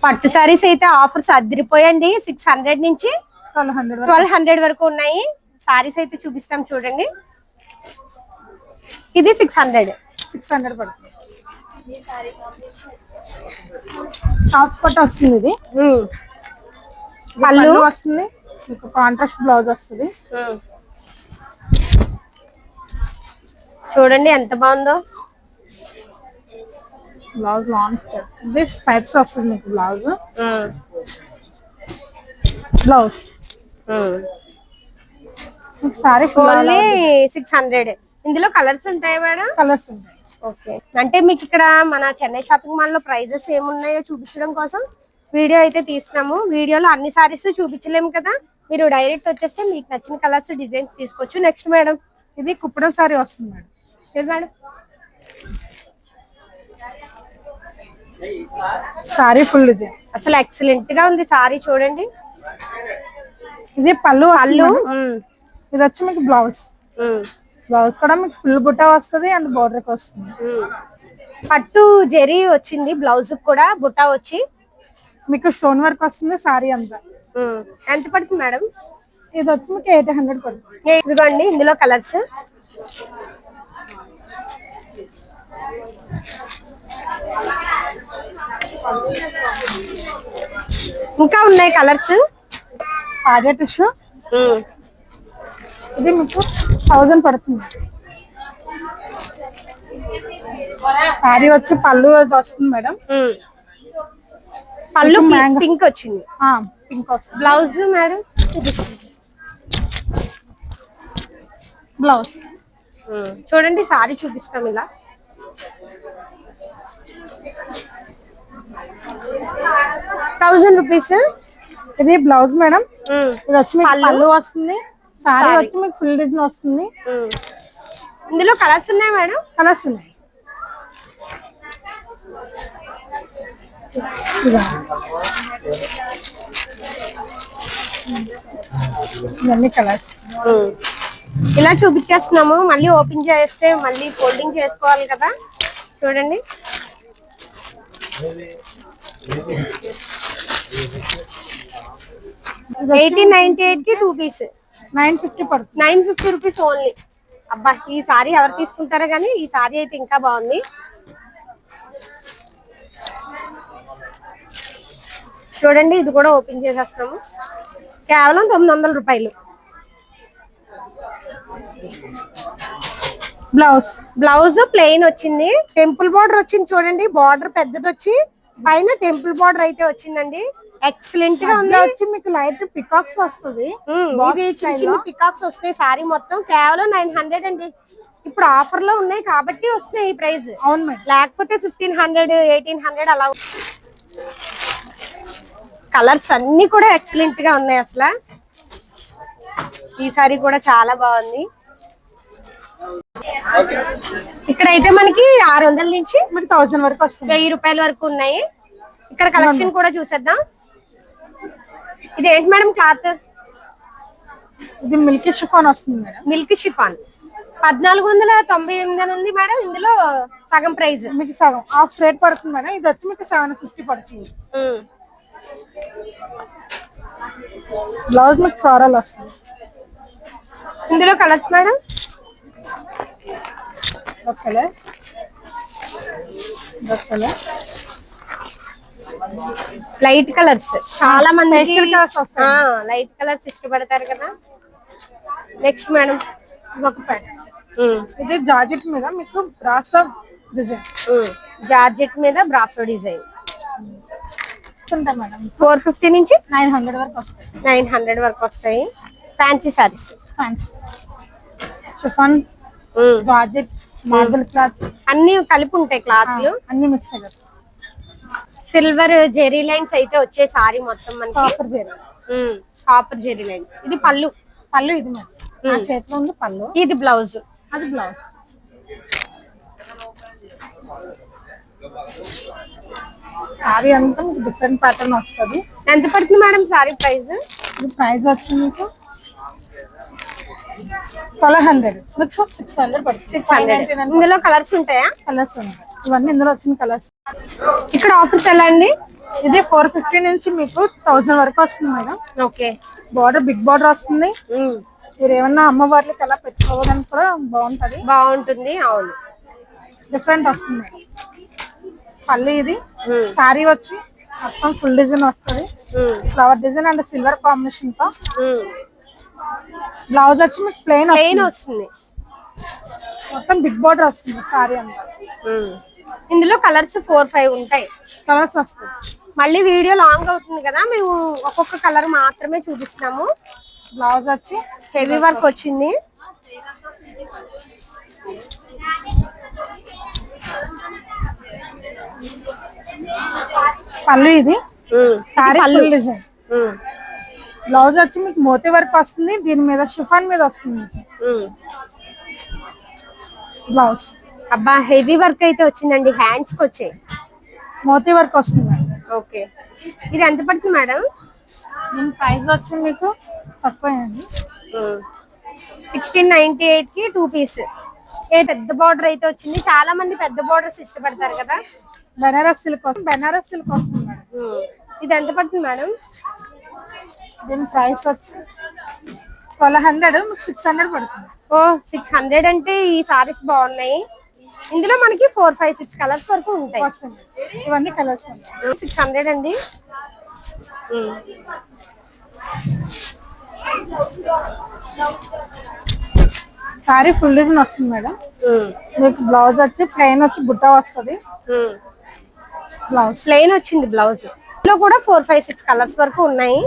Speaker 1: పట్టు సారీస్ అయితే ఆఫర్స్ అదిరిపోయండి. 600 నుంచి 1200 వరకు ఉన్నాయి. సారీస్ అయితే చూపిస్తాం చూడండి. ఇది 600
Speaker 4: పడుతుంది. సాఫ్ట్ పట్టు వస్తుంది. ఇది పళ్ళు వస్తుంది మీకు. కాంట్రాస్ట్ బ్లౌజ్ వస్తుంది.
Speaker 1: చూడండి ఎంత బాగుందో.
Speaker 4: బ్లౌజ్ లాంగ్ దిస్ టైప్స్ వస్తుంది మీకు. Blouse sorry
Speaker 1: only 600. ఇందులో కలర్స్ ఉంటాయి మేడం?
Speaker 4: కలర్స్ ఉంటాయి.
Speaker 1: ఓకే. అంటే మీకు ఇక్కడ మన చెన్నై షాపింగ్ మాల్ లో ప్రైజెస్ ఏమున్నాయో చూపించడం కోసం వీడియో అయితే తీస్తున్నాము. వీడియోలో అన్ని సారీస్ చూపించలేము కదా, మీరు డైరెక్ట్ వచ్చేస్తే మీకు నచ్చిన కలర్స్ డిజైన్స్ తీసుకోవచ్చు. నెక్స్ట్ మేడం,
Speaker 4: ఇది కుప్పడం సారీ వస్తుంది మేడం.
Speaker 1: ఇది మేడం
Speaker 4: సారీ ఫుల్ డిజైన్
Speaker 1: అసలు ఎక్సలెంట్ గా ఉంది సారీ చూడండి.
Speaker 4: ఇది పళ్ళు
Speaker 1: పళ్ళు
Speaker 4: ఇది వచ్చి మీకు బ్లౌజ్. బ్లౌజ్ కూడా మీకు ఫుల్ బుట్ట వస్తుంది అండ్ బోర్డర్ వస్తుంది.
Speaker 1: పట్టు జెరీ వచ్చింది, బ్లౌజ్ కూడా బుట్ట వచ్చి
Speaker 4: మీకు స్టోన్ వర్క్ వస్తుంది సారీ అంతా.
Speaker 1: ఎంత పడుతుంది మేడం?
Speaker 4: ఇది వచ్చి మీకు 800 పడుతుంది.
Speaker 1: ఇదిగోండి ఇందులో కలర్స్ ఇంకా ఉన్నాయి కలర్స్.
Speaker 4: ఆర్యా టిష్యూ ఇది మీకు 1000 పడుతుంది. సారీ వచ్చి పళ్ళు వస్తుంది మేడం.
Speaker 1: పళ్ళు పింక్ వచ్చింది,
Speaker 4: పింక్ వస్తుంది.
Speaker 1: బ్లౌజ్ మేడం
Speaker 4: బ్లౌజ్
Speaker 1: చూడండి సారీ చూపిస్తాం ఇలా. ₹1000.
Speaker 4: ఇది బ్లౌజ్ మేడం. ఇది వచ్చి మీకు పళ్ళు వస్తుంది. సారీ వచ్చి మీకు ఫుల్ డిజైన్ వస్తుంది.
Speaker 1: ఇందులో కలర్స్ ఉన్నాయి మేడం?
Speaker 4: కలర్స్ ఉన్నాయి. ఇవన్నీ కలర్స్
Speaker 1: ఇలా చూపించేస్తున్నాము. మళ్ళీ ఓపెన్ చేస్తే మళ్ళీ ఫోల్డింగ్ చేసుకోవాలి కదా. చూడండి 1898 కి 2 పీస్
Speaker 4: 950 పడుతుంది.
Speaker 1: 950 రూపీస్ ఓన్లీ. అబ్బా ఈ సారీ ఎవరు తీసుకుంటారో కానీ ఈ సారీ అయితే ఇంకా బాగుంది. చూడండి ఇది కూడా ఓపెన్ చేసేస్తున్నాము. కేవలం 900 రూపాయలు. బ్లౌజ్ ప్లెయిన్ వచ్చింది, టెంపుల్ బార్డర్ వచ్చింది. చూడండి బార్డర్ పెద్దది వచ్చి పైన టెంపుల్ బార్డర్ అయితే వచ్చిందండి. ఎక్సలెంట్ గా ఉంది.
Speaker 4: వచ్చి మీకు లైట్ పికాక్స్ వస్తుంది.
Speaker 1: ఇవి చిన్న చిన్న పికాక్స్ వస్తాయి. సారీ మొత్తం కేవలం 900 అండి. ఇప్పుడు ఆఫర్ లో ఉన్నాయి కాబట్టి వస్తున్నాయి ఈ ప్రైస్.
Speaker 4: అవును మేడం,
Speaker 1: లేకపోతే 1500 1800 అలా. కలర్స్ అన్ని కూడా ఎక్సలెంట్ గా ఉన్నాయి. అసలు ఈ సారీ కూడా చాలా బాగుంది. ఇక్కడైతే మనకి 600 నుంచి
Speaker 4: మీకు 1000 వరకు వస్తుంది.
Speaker 1: 1000 రూపాయల వరకు ఉన్నాయి. ఇక్కడ కలెక్షన్ కూడా చూసేద్దాం. ఇది ఏంటి మేడం క్లాత్?
Speaker 4: ఇది మిల్కీ షిఫాన్ వస్తుంది మేడం.
Speaker 1: మిల్కీ షిఫాన్ 1498 ఉంది మేడం. ఇందులో సగం ప్రైస్
Speaker 4: మీకు సగం హాఫ్ రేట్ పడుతుంది మేడం. ఇది వచ్చి మీకు 750 పడుతుంది. బ్లౌజ్ మీకు ఫ్లోరల్ వస్తుంది.
Speaker 1: ఇందులో కలర్స్ మేడం లైట్ కలర్స్. చాలా మంది లైట్ కలర్స్ ఇష్టపడతారు కదా. నెక్స్ట్ మేడం
Speaker 4: ఒక ప్యాటర్న్. ఇది జార్జెట్ మీద మీకు బ్రాసో డిజైన్.
Speaker 1: జార్జెట్ మీద బ్రాసో డిజైన్
Speaker 4: మేడం.
Speaker 1: 450 నుంచి
Speaker 4: 900 వరకు వస్తాయి.
Speaker 1: 900 వరకు వస్తాయి. Fancy saris,
Speaker 4: chiffon, georgette, marble cloth
Speaker 1: అన్ని కలిపి ఉంటాయి. క్లాత్లు
Speaker 4: అన్ని మిక్స్ అయ్యాయి.
Speaker 1: సిల్వర్ జెరీ లైన్స్ అయితే వచ్చే సారీ మొత్తం మనకి. Copper zari lines. ఇది పళ్ళు.
Speaker 4: ఇది మేడం చేతిలో ఉంది పళ్ళు.
Speaker 1: ఇది బ్లౌజ్.
Speaker 4: అది బ్లౌజ్. సారీ అంతా మీకు డిఫరెంట్ ప్యాటర్న్ వస్తుంది.
Speaker 1: ఎంత పడుతుంది మేడం సారీ ప్రైస్?
Speaker 4: ఇది ప్రైస్ వచ్చి మీకు 1200. మీకు 600 పడుతుంది.
Speaker 1: 600. ఇందులో కలర్స్ ఉంటాయా?
Speaker 4: కలర్స్ ఉంటాయి. ఇవన్నీ ఇందులో వచ్చిన కలర్స్.
Speaker 1: ఇక్కడ ఆఫర్స్ ఎలా అండి?
Speaker 4: ఇది 450 నుంచి మీకు 1000 వరకు వస్తుంది madam.
Speaker 1: Okay.
Speaker 4: Border big border వస్తుంది. మీరు ఏమన్నా అమ్మవార్లకి ఎలా పెట్టుకోవడానికి కూడా బాగుంటుంది.
Speaker 1: అవును,
Speaker 4: డిఫరెంట్ వస్తుంది మేడం. పళ్ళు ఇది. సారీ వచ్చి మొత్తం ఫుల్ డిజైన్ వస్తుంది. Flower design and silver combination తో. బ్లౌజ్ వచ్చి మీకు ప్లెయిన్
Speaker 1: వస్తుంది.
Speaker 4: మొత్తం బిగ్ బార్డర్ వస్తుంది సారీ అంతా.
Speaker 1: ఇందులో కలర్స్ 4-5 ఉంటాయి.
Speaker 4: కలర్స్ వస్తాయి.
Speaker 1: మళ్ళీ వీడియో లాంగ్ అవుతుంది కదా, మేము ఒక్కొక్క కలర్ మాత్రమే చూపిస్తున్నాము.
Speaker 4: బ్లౌజ్ వచ్చి
Speaker 1: హెవీ వర్క్ వచ్చింది.
Speaker 4: పళ్ళు ఇది సారీ ఫుల్ డిజైన్. బ్లౌజ్ వచ్చి మీకు మోతీ వర్క్ వస్తుంది, దీని మీద షిఫాన్ మీద వస్తుంది బ్లౌజ్.
Speaker 1: అబ్బా హెవీ వర్క్ అయితే వచ్చిందండి, హ్యాండ్స్ కి వచ్చాయి,
Speaker 4: మోతీ వర్క్ వస్తుంది.
Speaker 1: ఓకే ఇది ఎంత పడుతుంది మేడం?
Speaker 4: దీని ప్రైస్ వచ్చి మీకు తక్కువ అండి,
Speaker 1: 1698 కి 2 పీస్. పెద్ద బార్డర్ అయితే వచ్చింది, చాలా మంది పెద్ద బార్డర్స్ ఇష్టపడతారు కదా.
Speaker 4: బెనారస్ సిల్క్ వస్తుంది మేడం.
Speaker 1: ఇది ఎంత పడుతుంది మేడం?
Speaker 4: దీని ప్రైస్ వచ్చి 1200, మీకు 600 పడుతుంది.
Speaker 1: ఓ 600 అంటే ఈ సారీస్ బాగున్నాయి. ఇందులో మనకి 4, 5, 6 కలర్స్ వరకు ఉంటాయి.
Speaker 4: వస్తుంది, ఇవన్నీ కలర్స్
Speaker 1: 600 అండి.
Speaker 4: సారీ ఫుల్ డిజైన్ వస్తుంది మేడం. మీకు బ్లౌజ్ వచ్చి ప్లెయిన్ వచ్చి బుట్ట వస్తుంది. బ్లౌజ్
Speaker 1: ప్లెయిన్ వచ్చింది బ్లౌజ్. ఇందులో కూడా 4, 5, 6 కలర్స్ వరకు ఉన్నాయి.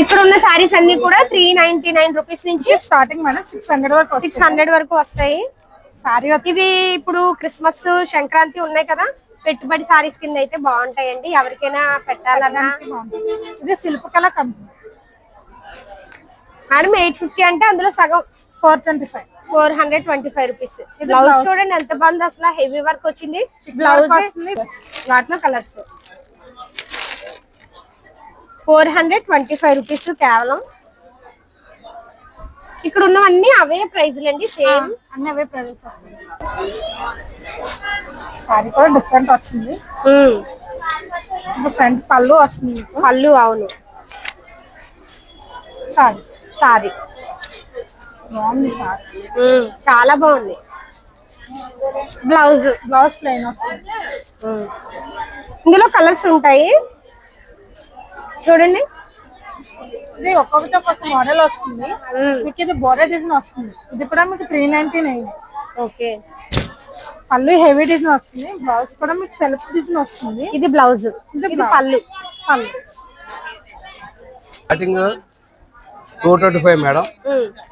Speaker 1: ఇక్కడ ఉన్న సారీస్ అన్ని కూడా 399 రూపీస్ నుంచి
Speaker 4: స్టార్టింగ్ మేడం 600 వరకు
Speaker 1: 600 వరకు వస్తాయి. సారీ ఇవి ఇప్పుడు క్రిస్మస్ సంక్రాంతి ఉన్నాయి కదా, పెట్టుబడి సారీస్ కింద అయితే బాగుంటాయండి, ఎవరికైనా పెట్టాలన్నా.
Speaker 4: ఇది శిల్పకళ కంపెనీ
Speaker 1: మేడం 850 అంటే అందులో సగం
Speaker 4: 425,
Speaker 1: 425 రూపీస్. బ్లౌజ్ చూడండి ఎంత బాగుంది, అసలు హెవీ వర్క్ వచ్చింది బ్లౌజ్. వాటిలో కలర్స్ 425 రూపీస్ కేవలం. ఇక్కడ ఉన్నవన్నీ అవే ప్రైజ్లు అండి, సేమ్
Speaker 4: అన్ని అవే ప్రైజెస్ వస్తుంది. సారీ కూడా డిఫరెంట్ వస్తుంది, ఫ్రంట్ పళ్ళు వస్తుంది,
Speaker 1: పళ్ళు అవును.
Speaker 4: సారీ
Speaker 1: సారీ
Speaker 4: బాగుంది, సారీ
Speaker 1: చాలా బాగుంది. బ్లౌజ్
Speaker 4: ప్లెయిన్ వస్తుంది.
Speaker 1: ఇందులో కలర్స్ ఉంటాయి చూడండి.
Speaker 4: ఇది ఒక్కొక్కటి ఒక్కొక్క మోడల్ వస్తుంది. మీకు ఇది బోర్డర్ డిజైన్ వస్తుంది, ఇది కూడా మీకు 399.
Speaker 1: ఓకే
Speaker 4: పళ్ళు హెవీ డిజైన్ వస్తుంది, బ్లౌజ్ కూడా మీకు సెల్ఫ్ డిజైన్ వస్తుంది.
Speaker 1: ఇది బ్లౌజ్, ఇది పళ్ళు.
Speaker 5: స్టార్టింగ్ 225 మేడం,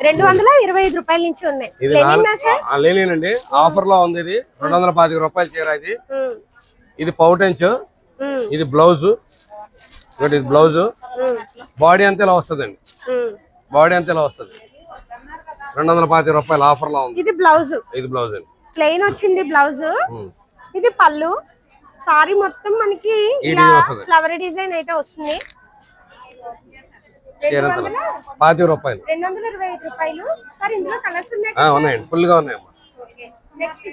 Speaker 1: 225 రూపాయల నుంచి ఉన్నాయి.
Speaker 5: ఇది లేనండి, ఆఫర్ లో ఉంది. ఇది 225 రూపాయలు చీర. ఇది పౌటెంచ్, ఇది బ్లౌజ్. ఇది బ్లౌజ్, బాడీ అంతా ఇలా వస్తుందండి, బాడీ అంతా ఇలా వస్తుంది. 225 రూపాయలు ఆఫర్ లో ఉంది.
Speaker 1: ఇది బ్లౌజ్,
Speaker 5: ఇది బ్లౌజ్ అండి,
Speaker 1: ప్లెయిన్ వచ్చింది బ్లౌజ్. ఇది పళ్ళు. సారీ మొత్తం మనకి ఫ్లవర్ డిజైన్ అయితే వస్తుంది.
Speaker 5: 225 రూపాయలు.
Speaker 1: 225 రూపాయలు. సార్ ఇందులో కలర్స్
Speaker 5: ఉన్నాయండి, ఫుల్ గా ఉన్నాయమ్మా.
Speaker 1: నెక్స్ట్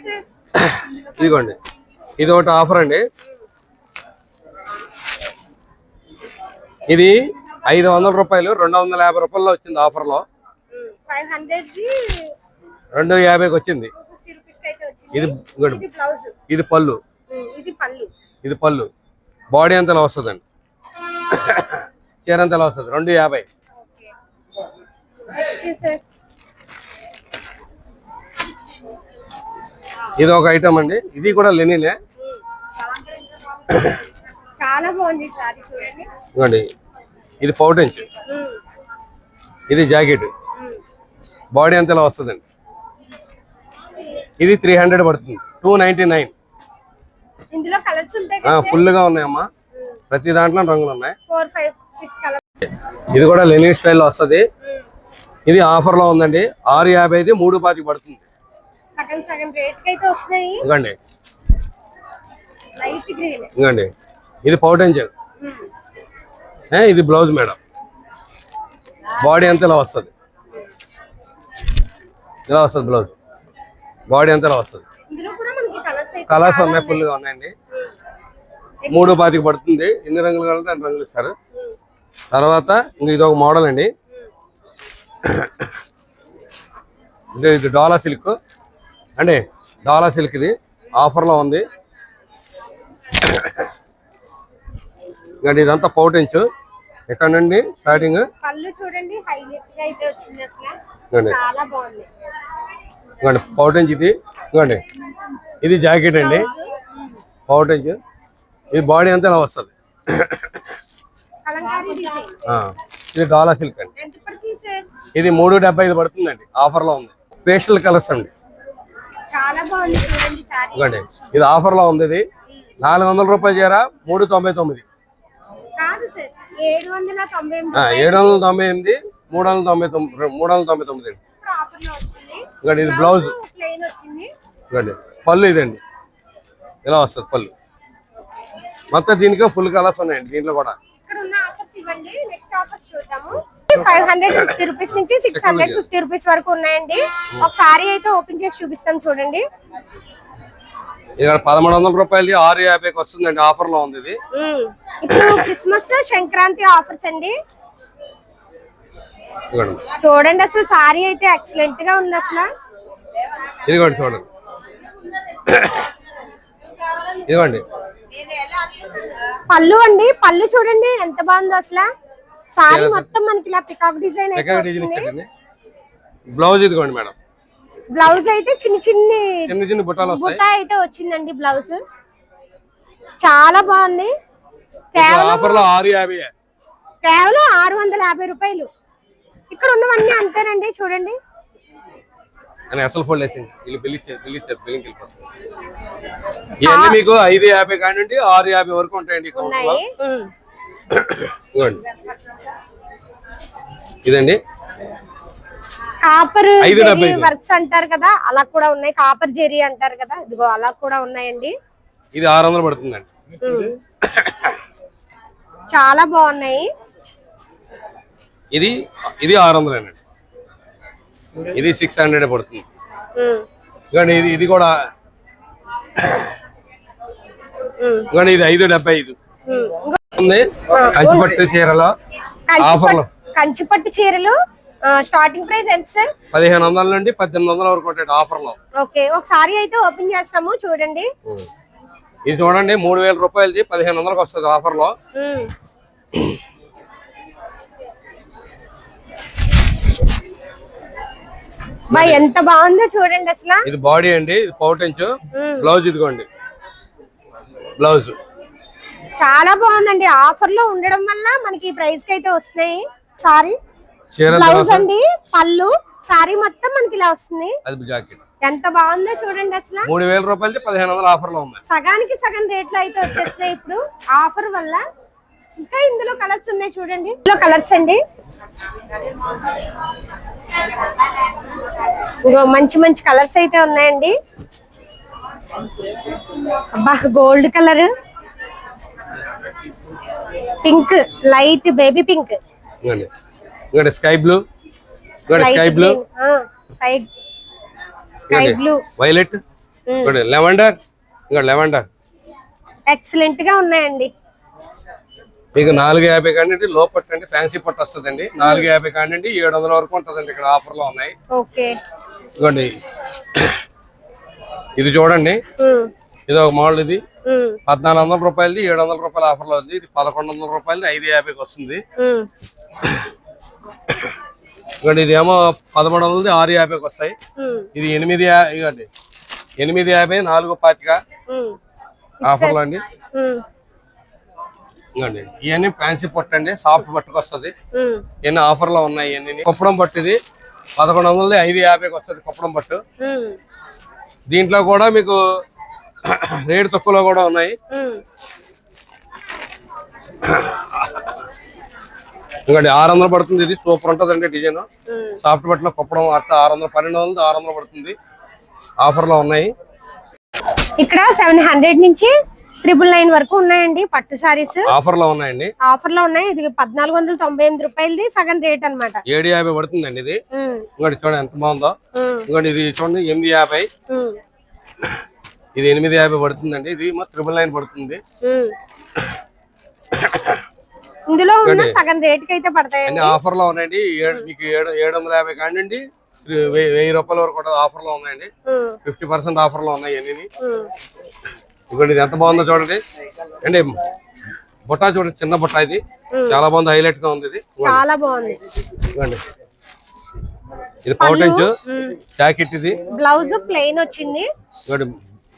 Speaker 5: ఇదిగోండి, ఇది ఒకటి ఆఫర్ అండి. ఇది 500 రూపాయలు 250 రూపాయల్లో వచ్చింది ఆఫర్ లో. 250కి వచ్చింది. ఇది పళ్ళు, ఇది పళ్ళు. బాడీ అంతా ఇలా వస్తుందండి, చీర అంతా ఇలా వస్తుంది. 250. ఇది ఒక ఐటమ్ అండి, ఇది కూడా లెనినే.
Speaker 1: చాలా బాగుంది సారీ చూడండి.
Speaker 5: ఇదిగోండి, ఇది పౌటెంచ్, ఇది జాకెట్, బాడీ అంతా ఇలా వస్తుందండి. ఇది 300 పడుతుంది, 299.
Speaker 1: ఇందులో కలర్స్ ఉంటాయి,
Speaker 5: ఫుల్ గా ఉన్నాయమ్మా, ప్రతి దాంట్లో రంగులు ఉన్నాయి.
Speaker 1: 4, 5, 6 కలర్స్.
Speaker 5: ఇది కూడా లెనిన్ స్టైల్లో వస్తుంది. ఇది ఆఫర్ లో ఉందండి, 650, 325 పడుతుంది.
Speaker 1: సగం సగం రేట్ కి అయితే వస్తున్నాయి.
Speaker 5: ఇదిగోండి,
Speaker 1: లైట్ గ్రీన్.
Speaker 5: ఇదిగోండి, ఇది పౌటెంచ్, ఇది బ్లౌజ్ మేడం. బాడీ అంతా ఇలా వస్తుంది, ఇలా వస్తుంది బ్లౌజ్. బాడీ అంతా ఇలా వస్తుంది.
Speaker 1: ఇందులో కూడా మనకి
Speaker 5: కలర్స్ ఉన్నాయి, ఫుల్ గా ఉన్నాయండి. 325 పడుతుంది. ఎన్ని రంగులు కావాలంటే అన్ని రంగులు ఇస్తారు. తర్వాత ఇంక ఇది ఒక మోడల్ అండి, ఇది డోలా సిల్క్ అండి. డోలా సిల్క్ ఇది ఆఫర్ లో ఉంది. ఇదంతా పౌటెంచ్. ఎక్కడ నుండి స్టార్టింగ్
Speaker 1: పళ్ళు చూడండి, హైలైట్ గా అయితే వచ్చింది అసలు, చాలా బాగుంది.
Speaker 5: ఇదిగోండి పౌటెంచ్, ఇది ఇదిగోండి, ఇది జాకెట్ అండి, పౌటెంచ్. ఇది బాడీ అంతా ఇలా వస్తుంది. ఇది డోలా సిల్క్ అండి. ఇది 375 పడుతుందండి, ఆఫర్ లో ఉంది. పేస్టల్ కలర్స్ అండి,
Speaker 1: చాలా బాగుంది చూడండి సారీ.
Speaker 5: ఇదిగోండి, ఇది ఆఫర్ లో ఉంది. ఇది 400 రూపాయలు చీర 399.
Speaker 1: కాదు
Speaker 5: 798, 399 ఇంకోటి ఇది బ్లౌజ్. ఇంకోటి పళ్ళు ఇదండి, ఇలా వస్తుంది పళ్ళు. మొత్తం దీనికి ఫుల్ కలర్స్ ఉన్నాయండి దీంట్లో కూడా.
Speaker 1: 550 రూపీస్ నుంచి 650 రూపీస్ వరకు ఉన్నాయండి. ఒకసారి అయితే ఓపెన్ చేసి చూపిస్తాం చూడండి.
Speaker 5: ఇక్కడ 1100 రూపాయలు 650కి వస్తుందండి, ఆఫర్ లో ఉంది ఇది.
Speaker 1: ఇప్పుడు క్రిస్మస్ సంక్రాంతి ఆఫర్స్ అండి. చూడండి అసలు సారీ అయితే ఎక్సలెంట్ గా ఉంది అసలు.
Speaker 5: ఇదిగోండి చూడండి, ఇదిగోండి
Speaker 1: పళ్ళు అండి. పళ్ళు చూడండి ఎంత బాగుందో అసలు. సారీ మొత్తం మనకి ఇలా పికాక్ డిజైన్ అయితే వస్తుంది.
Speaker 5: బ్లౌజ్ ఇదిగోండి మేడం.
Speaker 1: బ్లౌజ్ అయితే చిన్న
Speaker 5: చిన్న బుట్టాలు
Speaker 1: బుట్ట అయితే వచ్చిందండి. బ్లౌజ్ చాలా బాగుంది. కేవలం
Speaker 5: 650,
Speaker 1: కేవలం 650 రూపాయలు. ఇక్కడ ఉన్నవన్నీ అంతేనండి చూడండి.
Speaker 5: అసలు ఫోల్డ్ వేసింది ఇవన్నీ మీకు 550 కానివ్వండి 650 వరకు ఉంటాయండి. ఇదండి
Speaker 1: కాపర్ వర్క్స్ అంటారు కదా, అలా కూడా ఉన్నాయి. కాపర్ జెరీ అంటారు కదా, ఇదిగో అలా కూడా ఉన్నాయండి.
Speaker 5: ఇది 600 పడుతుందండి.
Speaker 1: చాలా బాగున్నాయి.
Speaker 5: ఇది 600 అండి. ఇది 600 పడుతుంది. కానీ ఇది కూడా ఇది 575 ఉంది. కంచిపట్టు చీరలో ఆఫర్లు.
Speaker 1: కంచిపట్టు చీరలు స్టార్టింగ్ ప్రైస్ ఎంత సార్?
Speaker 5: 1500 నుండి 1800 వరకు ఉంటాయి ఆఫర్ లో.
Speaker 1: ఓకే, ఒకసారి అయితే ఓపెన్ చేస్తాము చూడండి.
Speaker 5: ఇది చూడండి 3000 రూపాయలది 1500కి వస్తుంది ఆఫర్ లో.
Speaker 1: ఎంత బాగుందో చూడండి అసలు.
Speaker 5: ఇది బాడీ అండి, ఇది పౌటెంచు. బ్లౌజ్ ఇదిగోండి, బ్లౌజ్
Speaker 1: చాలా బాగుందండి. ఆఫర్ లో ఉండడం వల్ల మనకి ప్రైస్ కి అయితే వస్తున్నాయి. సారీ బ్లౌజ్ అండి, పళ్ళు, సారీ మొత్తం మనకి ఇలా వస్తుంది.
Speaker 5: అది జాకెట్
Speaker 1: ఎంత బాగుందో చూడండి అసలు.
Speaker 5: 3000 రూపాయలది 1500 ఆఫర్ లో ఉంది.
Speaker 1: సగానికి సగం రేట్లు అయితే వచ్చేస్తున్నాయి ఇప్పుడు ఆఫర్ వల్ల. ఇంకా ఇందులో కలర్స్ ఉన్నాయి చూడండి. ఇందులో కలర్స్ అండి ఇంకో మంచి మంచి కలర్స్ అయితే ఉన్నాయండి. అబ్బా, gold colour, pink, light baby pink,
Speaker 5: sky blue, sky blue,
Speaker 1: sky blue,
Speaker 5: violet, lavender, lavender
Speaker 1: excellent గా ఉన్నాయండి.
Speaker 5: మీకు 450 కానివ్వండి, లో పట్టు అండి, ఫ్యాన్సీ పట్టు వస్తుందండి. 450 కానివ్వండి 700 వరకు ఉంటుందండి. ఇక్కడ ఆఫర్ లో ఉన్నాయి.
Speaker 1: ఓకే,
Speaker 5: ఇదిగోండి ఇది చూడండి, ఇది ఒక మోడల్. ఇది 1400 రూపాయలది 700 రూపాయల ఆఫర్ లో ఉంది. ఇది 1100 రూపాయలది 550కి వస్తుంది. ఇదిగోండి ఇది ఏమో 1100ది 650కి వస్తాయి. ఇది 850, 425 ఆఫర్ లో అండి. ఇవన్నీ ఫ్యాన్సీ పట్టు అండి, సాఫ్ట్ పట్టుకు వస్తుంది. ఇవన్నీ ఆఫర్ లో ఉన్నాయి. ఇవన్నీ కుప్పడం పట్టు. ఇది 1100ది 550కి వస్తుంది కుప్పడం పట్టు. దీంట్లో కూడా మీకు రేటు తక్కువలో కూడా ఉన్నాయి. ఇంకోటి 600 పడుతుంది. ఇది సూపర్ ఉంటుంది అండి డిజైన్. సాఫ్ట్ బట్టలో కుప్పడం అట్లా 600, 1200, 600 పడుతుంది. ఆఫర్ లో ఉన్నాయి.
Speaker 1: ఇక్కడ 700 నుంచి 999 వరకు ఉన్నాయండి పట్టు సారీస్.
Speaker 5: ఆఫర్ లో ఉన్నాయండి,
Speaker 1: ఆఫర్ లో ఉన్నాయి. ఇది 1498 రూపాయలది సగం రేట్ అనమాట.
Speaker 5: 750 పడుతుందండి ఇది. ఇంకోటి చూడండి ఎంత బాగుందో. ఇంకోటి ఇది చూడండి 850, ఇది 850 పడుతుందండి. ఇది 999 పడుతుంది.
Speaker 1: ఇందులో ఉన్న సగం రేట్ కి అయితే పడతాయండి.
Speaker 5: ఆఫర్ లో ఉన్నాయండి. మీకు 750 కానివ్వండి 1000 రూపాయల వరకు కూడా ఆఫర్ లో ఉన్నాయండి. 50% ఆఫర్ లో ఉన్నాయి అన్ని. ఇంకోటి ఇది ఎంత బాగుందో చూడండి అండి. బుట్ట చూడండి, చిన్న బుట్ట. ఇది చాలా బాగుంది, హైలైట్ గా ఉంది. ఇది
Speaker 1: చాలా బాగుంది.
Speaker 5: ఇది పౌటెంచ్ జాకెట్. ఇది
Speaker 1: బ్లౌజ్ ప్లెయిన్ వచ్చింది.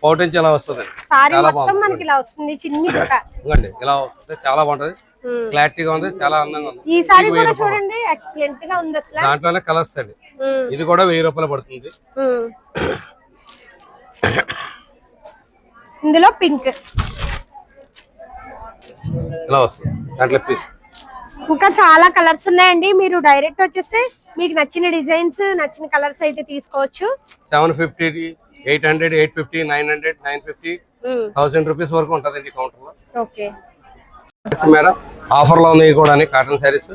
Speaker 5: పౌటెంచ్ ఇలా వస్తుంది.
Speaker 1: చాలా బాగుంది, మనకి ఇలా వస్తుంది చిన్ని బుట్ట.
Speaker 5: ఇవ్వండి ఇలా వస్తుంది, చాలా బాగుంటది, క్లారిటీగా ఉంది, చాలా అందంగా ఉంది.
Speaker 1: ఈ సారీ కూడా చూడండి ఎక్సలెంట్ గా ఉంది అసలు.
Speaker 5: దాంట్లోనే కలర్స్ అండి. ఇది కూడా 1000 రూపాయలు పడుతుంది.
Speaker 1: ఇందులో పింక్
Speaker 5: ఇలా వస్తుంది. దాంట్లో
Speaker 1: ఇంకా చాలా కలర్స్ ఉన్నాయండి. మీరు డైరెక్ట్ వచ్చేస్తే మీకు నచ్చిన డిజైన్స్, నచ్చిన కలర్స్ అయితే తీసుకోవచ్చు.
Speaker 5: 750, 800, 850, 900, 950, 1000 రూపీస్ వరకు ఉంటదండి కౌంటర్ లో.
Speaker 1: ఓకే
Speaker 5: మేడం ఆఫర్ లో ఉన్నాయి కూడా కాటన్ శారీస్.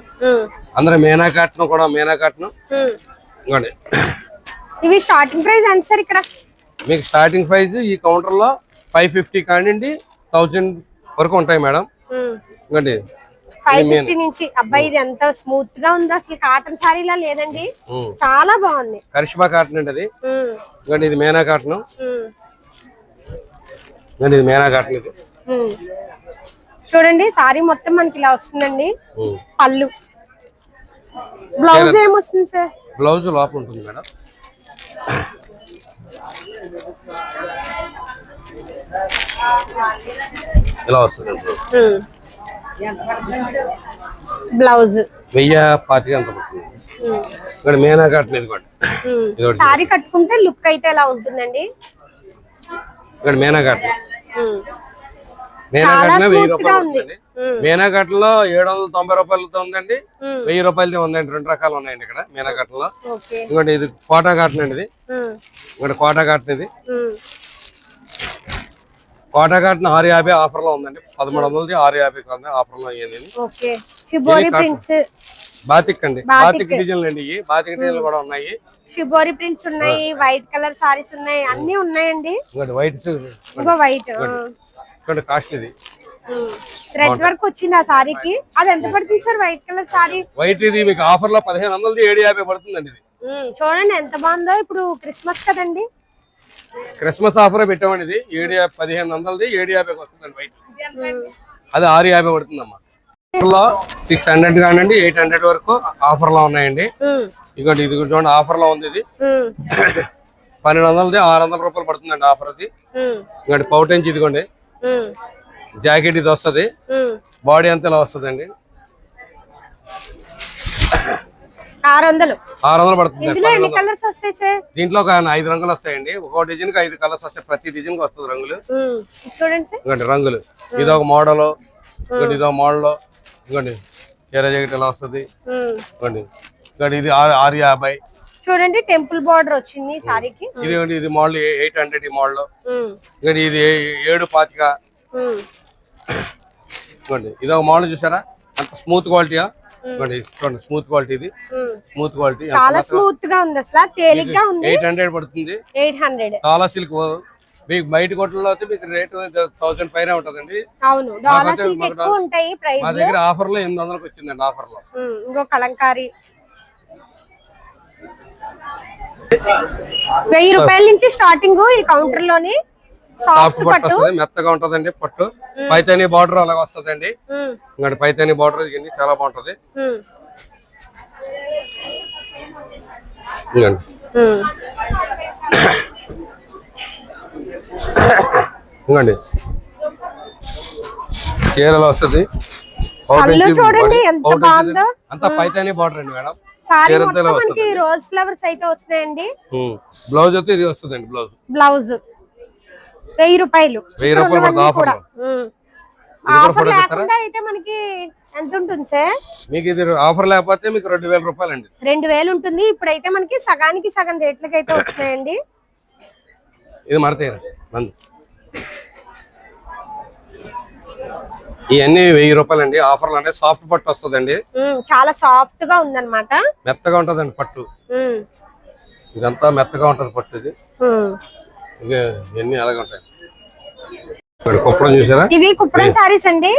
Speaker 5: అందరూ మీనా కాటన్ కూడా, మీనా కాటన్ ఇంకోండి.
Speaker 1: ఇవి స్టార్టింగ్ ప్రైస్ ఎంత సార్ ఇక్కడ?
Speaker 5: మీకు స్టార్టింగ్ ప్రైస్ ఈ కౌంటర్ లో 550 కానివ్వండి 1000 వరకు ఉంటాయి మేడం. ఇంకోండి
Speaker 1: 550 నుంచి. అబ్బాయి ఇది ఎంత స్మూత్ గా ఉంది, అసలు కాటన్ సారీలా లేదండి, చాలా బాగుంది.
Speaker 5: కరిష్మా కాటన్ అండి అది. ఇంకోండి ఇది మీనా కాటన్. ఇది మీనా కాటన్. ఇది
Speaker 1: చూడండి సారీ మొత్తం మనకి ఇలా వస్తుందండి. పళ్ళు, బ్లౌజ్ ఏమొస్తుంది సార్?
Speaker 5: బ్లౌజ్ లోపల ఉంటుంది మేడం. ఇలా వస్తుంది
Speaker 1: బ్లౌజ్.
Speaker 5: 1025 అంత పడుతుంది. ఇక్కడ మీనా కాటన్. ఇదిగోండి
Speaker 1: సారీ కట్టుకుంటే లుక్ అయితే ఎలా ఉంటుందండి?
Speaker 5: ఇక్కడ మీనా కాటన్. మీనా కాటన్ 1000 రూపాయలు ఉందండి. మీనా కాటన్ లో 790 రూపాయలతో ఉందండి, 1000 రూపాయలతో ఉందండి. 2 రకాలు ఉన్నాయండి ఇక్కడ మీనా కాటన్ లో. ఇంకోటి ఇది కోటా కాటన్ అండి. ఇది ఇంకోటి కోటా కాటన్. ఇది కోటా కాటన్ 650 ఆఫర్ లో ఉందండి. 1300 650 ఆఫర్ లో అయ్యింది. బాతిక్ అండి, బాతిక్ డిజైన్లు అండి. ఇవి బాతిక్ డిజైన్లు కూడా ఉన్నాయి.
Speaker 1: షిబోరి ప్రింట్స్ ఉన్నాయి, వైట్ కలర్ సారీస్ ఉన్నాయి, అన్ని ఉన్నాయండి.
Speaker 5: ఇంకోటి వైట్,
Speaker 1: ఇంకో వైట్.
Speaker 5: ఇంకోటి కాస్ట్. ఇది
Speaker 1: థ్రెడ్ వర్క్ వచ్చింది ఆ సారీకి. అది ఎంత పడుతుంది sir white colour sorry?
Speaker 5: White ఇది మీకు ఆఫర్ లో 1500 750 పడుతుందండి. ఇది
Speaker 1: చూడండి ఎంత బాగుందో. ఇప్పుడు క్రిస్మస్ కదండి,
Speaker 5: క్రిస్మస్ ఆఫర్ పెట్టామండి. ఇది 1500 750 వస్తుందండి వైట్. అది 650 పడుతుందమ్మా. 600 కానివ్వండి 800 వరకు ఆఫర్ లో ఉన్నాయండి. ఇంకోటి ఇది చూడండి ఆఫర్ లో ఉంది. ఇది 1200 600 రూపాయలు పడుతుందండి ఆఫర్. అది ఇంకోటి పౌటెంచి. ఇదిగోండి జాకెట్. ఇది వస్తుంది, బాడీ అంతా ఇలా వస్తుందండి. 600 పడుతుంది. దీంట్లో ఒక 5 రంగులు వస్తాయండి. ఒక్కో డిజైన్ కి 5 కలర్స్ వస్తాయి. ప్రతి డిజైన్ కి వస్తుంది రంగులు. ఇంకోటి రంగులు. ఇదొక మోడల్, ఇంకోటి ఇదొక మోడల్. ఇంకోటి చీర జాకెట్ ఇలా వస్తుంది. ఇంకోటి ఇంకోటి ఇది 650.
Speaker 1: చూడండి టెంపుల్ బార్డర్ వచ్చింది సారీకి.
Speaker 5: ఇది మోడల్ 800 ఈ మోడల్. ఇంకోటి ఇది 725. ఇంకోటి ఇది ఒక మోడల్ చూసారా అంత స్మూత్ క్వాలిటీయా? ఇంకోటి చూడండి స్మూత్ క్వాలిటీ. ఇది స్మూత్ క్వాలిటీ,
Speaker 1: చాలా స్మూత్ గా ఉంది, అసలు తేలిగ్గా ఉంది.
Speaker 5: 800 పడుతుంది.
Speaker 1: 800.
Speaker 5: చాలా సిల్క్. మీకు బయట కొట్టలో అయితే మీకు రేట్ 1000 పైన ఉంటదండి.
Speaker 1: అవును, డాలర్ సిల్క్ ఎక్కువ ఉంటాయి ప్రైస్.
Speaker 5: మా దగ్గర ఆఫర్ లో 800కి వచ్చిందండి. ఆఫర్ లో
Speaker 1: ఇంకో కలంకారీ 1000 రూపాయల నుంచి స్టార్టింగ్ ఈ కౌంటర్ లోని.
Speaker 5: సాఫ్ట్ పట్టు వస్తుంది, మెత్తగా ఉంటదండి పట్టు. పైతాని బార్డర్ అలాగ వస్తుందండి. ఇంకా పైతాని బార్డర్ ఇవన్నీ చాలా బాగుంటది. ఇంకోండి చీరలు వస్తుంది.
Speaker 1: చూడండి ఎంత బాగుందో.
Speaker 5: అంతా పైతాని బార్డర్ అండి మేడం.
Speaker 1: మనకి రోజ్ ఫ్లవర్స్ అయితే వస్తాయండి.
Speaker 5: బ్లౌజ్ అయితే ఇది వస్తుందండి.
Speaker 1: బ్లౌజ్ 1000 రూపాయలు.
Speaker 5: 1000 రూపాయలు పడుతుంది
Speaker 1: ఆఫర్ లేకుండా అయితే మనకి ఎంత ఉంటుంది సార్?
Speaker 5: మీకు ఇది ఆఫర్ లేకపోతే మీకు 2000 రూపాయలు అండి.
Speaker 1: 2000 ఉంటుంది. ఇప్పుడైతే మనకి సగానికి సగం రేట్లకి అయితే వస్తున్నాయండి.
Speaker 5: ఇది మడతాయి ఇవన్నీ 1000 రూపాయలు అండి. ఆఫర్లు అంటే సాఫ్ట్ పట్టు వస్తుందండి.
Speaker 1: చాలా సాఫ్ట్ గా ఉందన్నమాట,
Speaker 5: మెత్తగా ఉంటదండి పట్టు. ఇదంతా మెత్తగా ఉంటది పట్టు. ఇది ఇవన్నీ అలాగే ఉంటాయి. కుప్పడం చూసారా?
Speaker 1: ఇవి కుప్పడం సారీస్ అండి.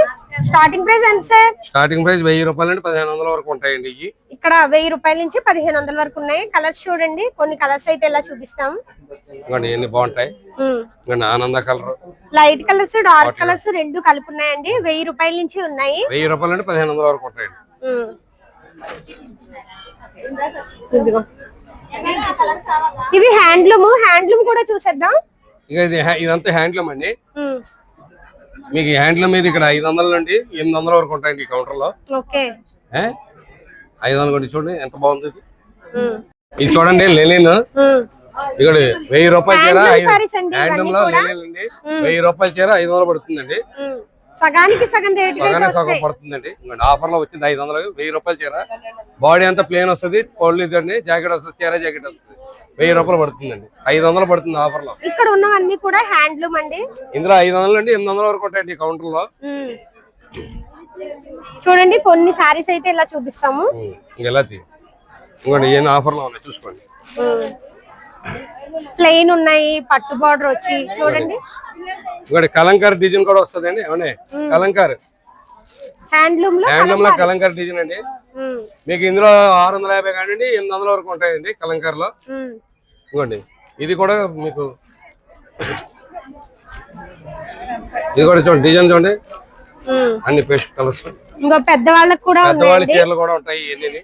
Speaker 1: స్టార్టింగ్ ప్రైస్ ఎంత సార్?
Speaker 5: స్టార్టింగ్ ప్రైస్ 1000 రూపాయలు నుండి 1500 వరకు ఉంటాయండి.
Speaker 1: ఇక్కడ 1000 రూపాయల నుంచి 1500 వరకు ఉన్నాయి. కలర్స్ చూడండి, కొన్ని కలర్స్ అయితే ఇలా చూపిస్తాం.
Speaker 5: ఇవన్నీ బాగుంటాయి. ఆనంద colour,
Speaker 1: light colours, dark colours రెండు కలిపి ఉన్నాయండి. 1000 రూపాయల నుంచి ఉన్నాయి.
Speaker 5: 1000 రూపాయల నుండి 1500 వరకు ఉంటాయండి.
Speaker 1: ఇవి హ్యాండ్లూమ్ కూడా చూసేద్దాం.
Speaker 5: ఇదంతా హ్యాండ్లూమ్ అండి. మీకు హ్యాండ్లూమ్ మీద ఇక్కడ 500 నుండి 800 వరకు ఉంటాయండి ఈ కౌంటర్ లో. 500 కూడా చూడండి ఎంత బాగుంది. ఇది చూడండి లెనిన్. ఇక్కడ 1000 రూపాయల చీర హ్యాండ్లూమ్ లో లెనిన్ అండి. 1000 రూపాయల చీర 500 పడుతుందండి.
Speaker 1: సగానికి సగం రేట్
Speaker 5: సగానే సగం పడుతుందండి. ఆఫర్ లో వచ్చింది 500, 1000 రూపాయలు చీర. బాడీ అంతా ప్లేన్ వస్తుంది, పౌల్ ఇదండి, జాకెట్ వస్తుంది, చీర జాకెట్ వస్తుంది. 1000 రూపాయలు పడుతుందండి. 500 పడుతుంది ఆఫర్ లో.
Speaker 1: ఇక్కడ ఉన్నవన్నీ కూడా హ్యాండ్లూమ్ అండి.
Speaker 5: ఇందులో 500 నుండి 800 వరకు ఉంటాయండి కౌంటర్ లో.
Speaker 1: చూడండి కొన్ని సారీస్ అయితే ఇలా చూపిస్తాము.
Speaker 5: ఇలా ఇంకోటి ఏం ఆఫర్ లో ఉన్నాయి చూసుకోండి.
Speaker 1: ప్లెయిన్ ఉన్నాయి, పట్టు బార్డర్ వచ్చి చూడండి.
Speaker 5: ఇంకోటి కలంకారీ డిజైన్ కూడా వస్తుంది అండి. అవునే కలంకారీ
Speaker 1: హ్యాండ్లూమ్
Speaker 5: లో కలంకారీ డిజైన్ అండి. మీకు ఇందులో 650 కానివ్వండి 800 వరకు ఉంటాయండి కలంకారీలో. ఇంకోండి ఇది కూడా మీకు ఇది కూడా చూడండి డిజైన్ చూడండి, అన్ని పేస్ట్ కలర్స్.
Speaker 1: ఇంకో పెద్దవాళ్ళకి కూడా
Speaker 5: పెద్దవాళ్ళ చీరలు కూడా ఉంటాయి. ఇవన్నీ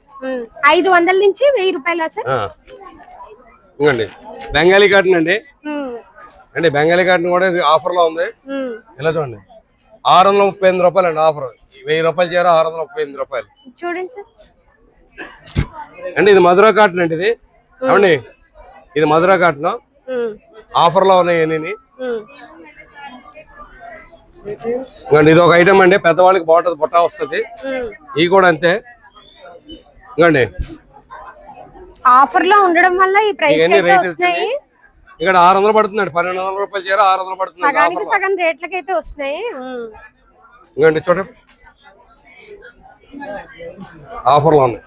Speaker 1: 500 నుంచి 1000 రూపాయల సార్.
Speaker 5: ఇంకోండి బెంగాలీ కాటన్ అండి. బెంగాలీ కాటన్ కూడా ఆఫర్ లో ఉంది. ఇలా చూడండి 638 రూపాయలు అండి ఆఫర్. 1000 రూపాయలు చీర 638 రూపాయలు.
Speaker 1: చూడండి సార్.
Speaker 5: ఇది మధురా కాటన్ అండి. ఇది అవునండి, ఇది మధురా కాటన్ ఆఫర్ లో ఉన్నాయి అన్ని. ఇది ఒక ఐటమ్ అండి, పెద్దవాళ్ళకి బాగుంటుంది, బుట్ట వస్తుంది. ఇవి కూడా అంతే. ఇంకోండి
Speaker 1: ఆఫర్ లో ఉండడం వల్ల ఈ ప్రైస్
Speaker 5: ఇక్కడ 600 పడుతుందండి. 1200 రూపాయలు చీర 600 పడుతుంది.
Speaker 1: సగానికి సగం రేట్లకైతే వస్తున్నాయి.
Speaker 5: ఇంకోండి చూడండి ఆఫర్ లో ఉన్నాయి.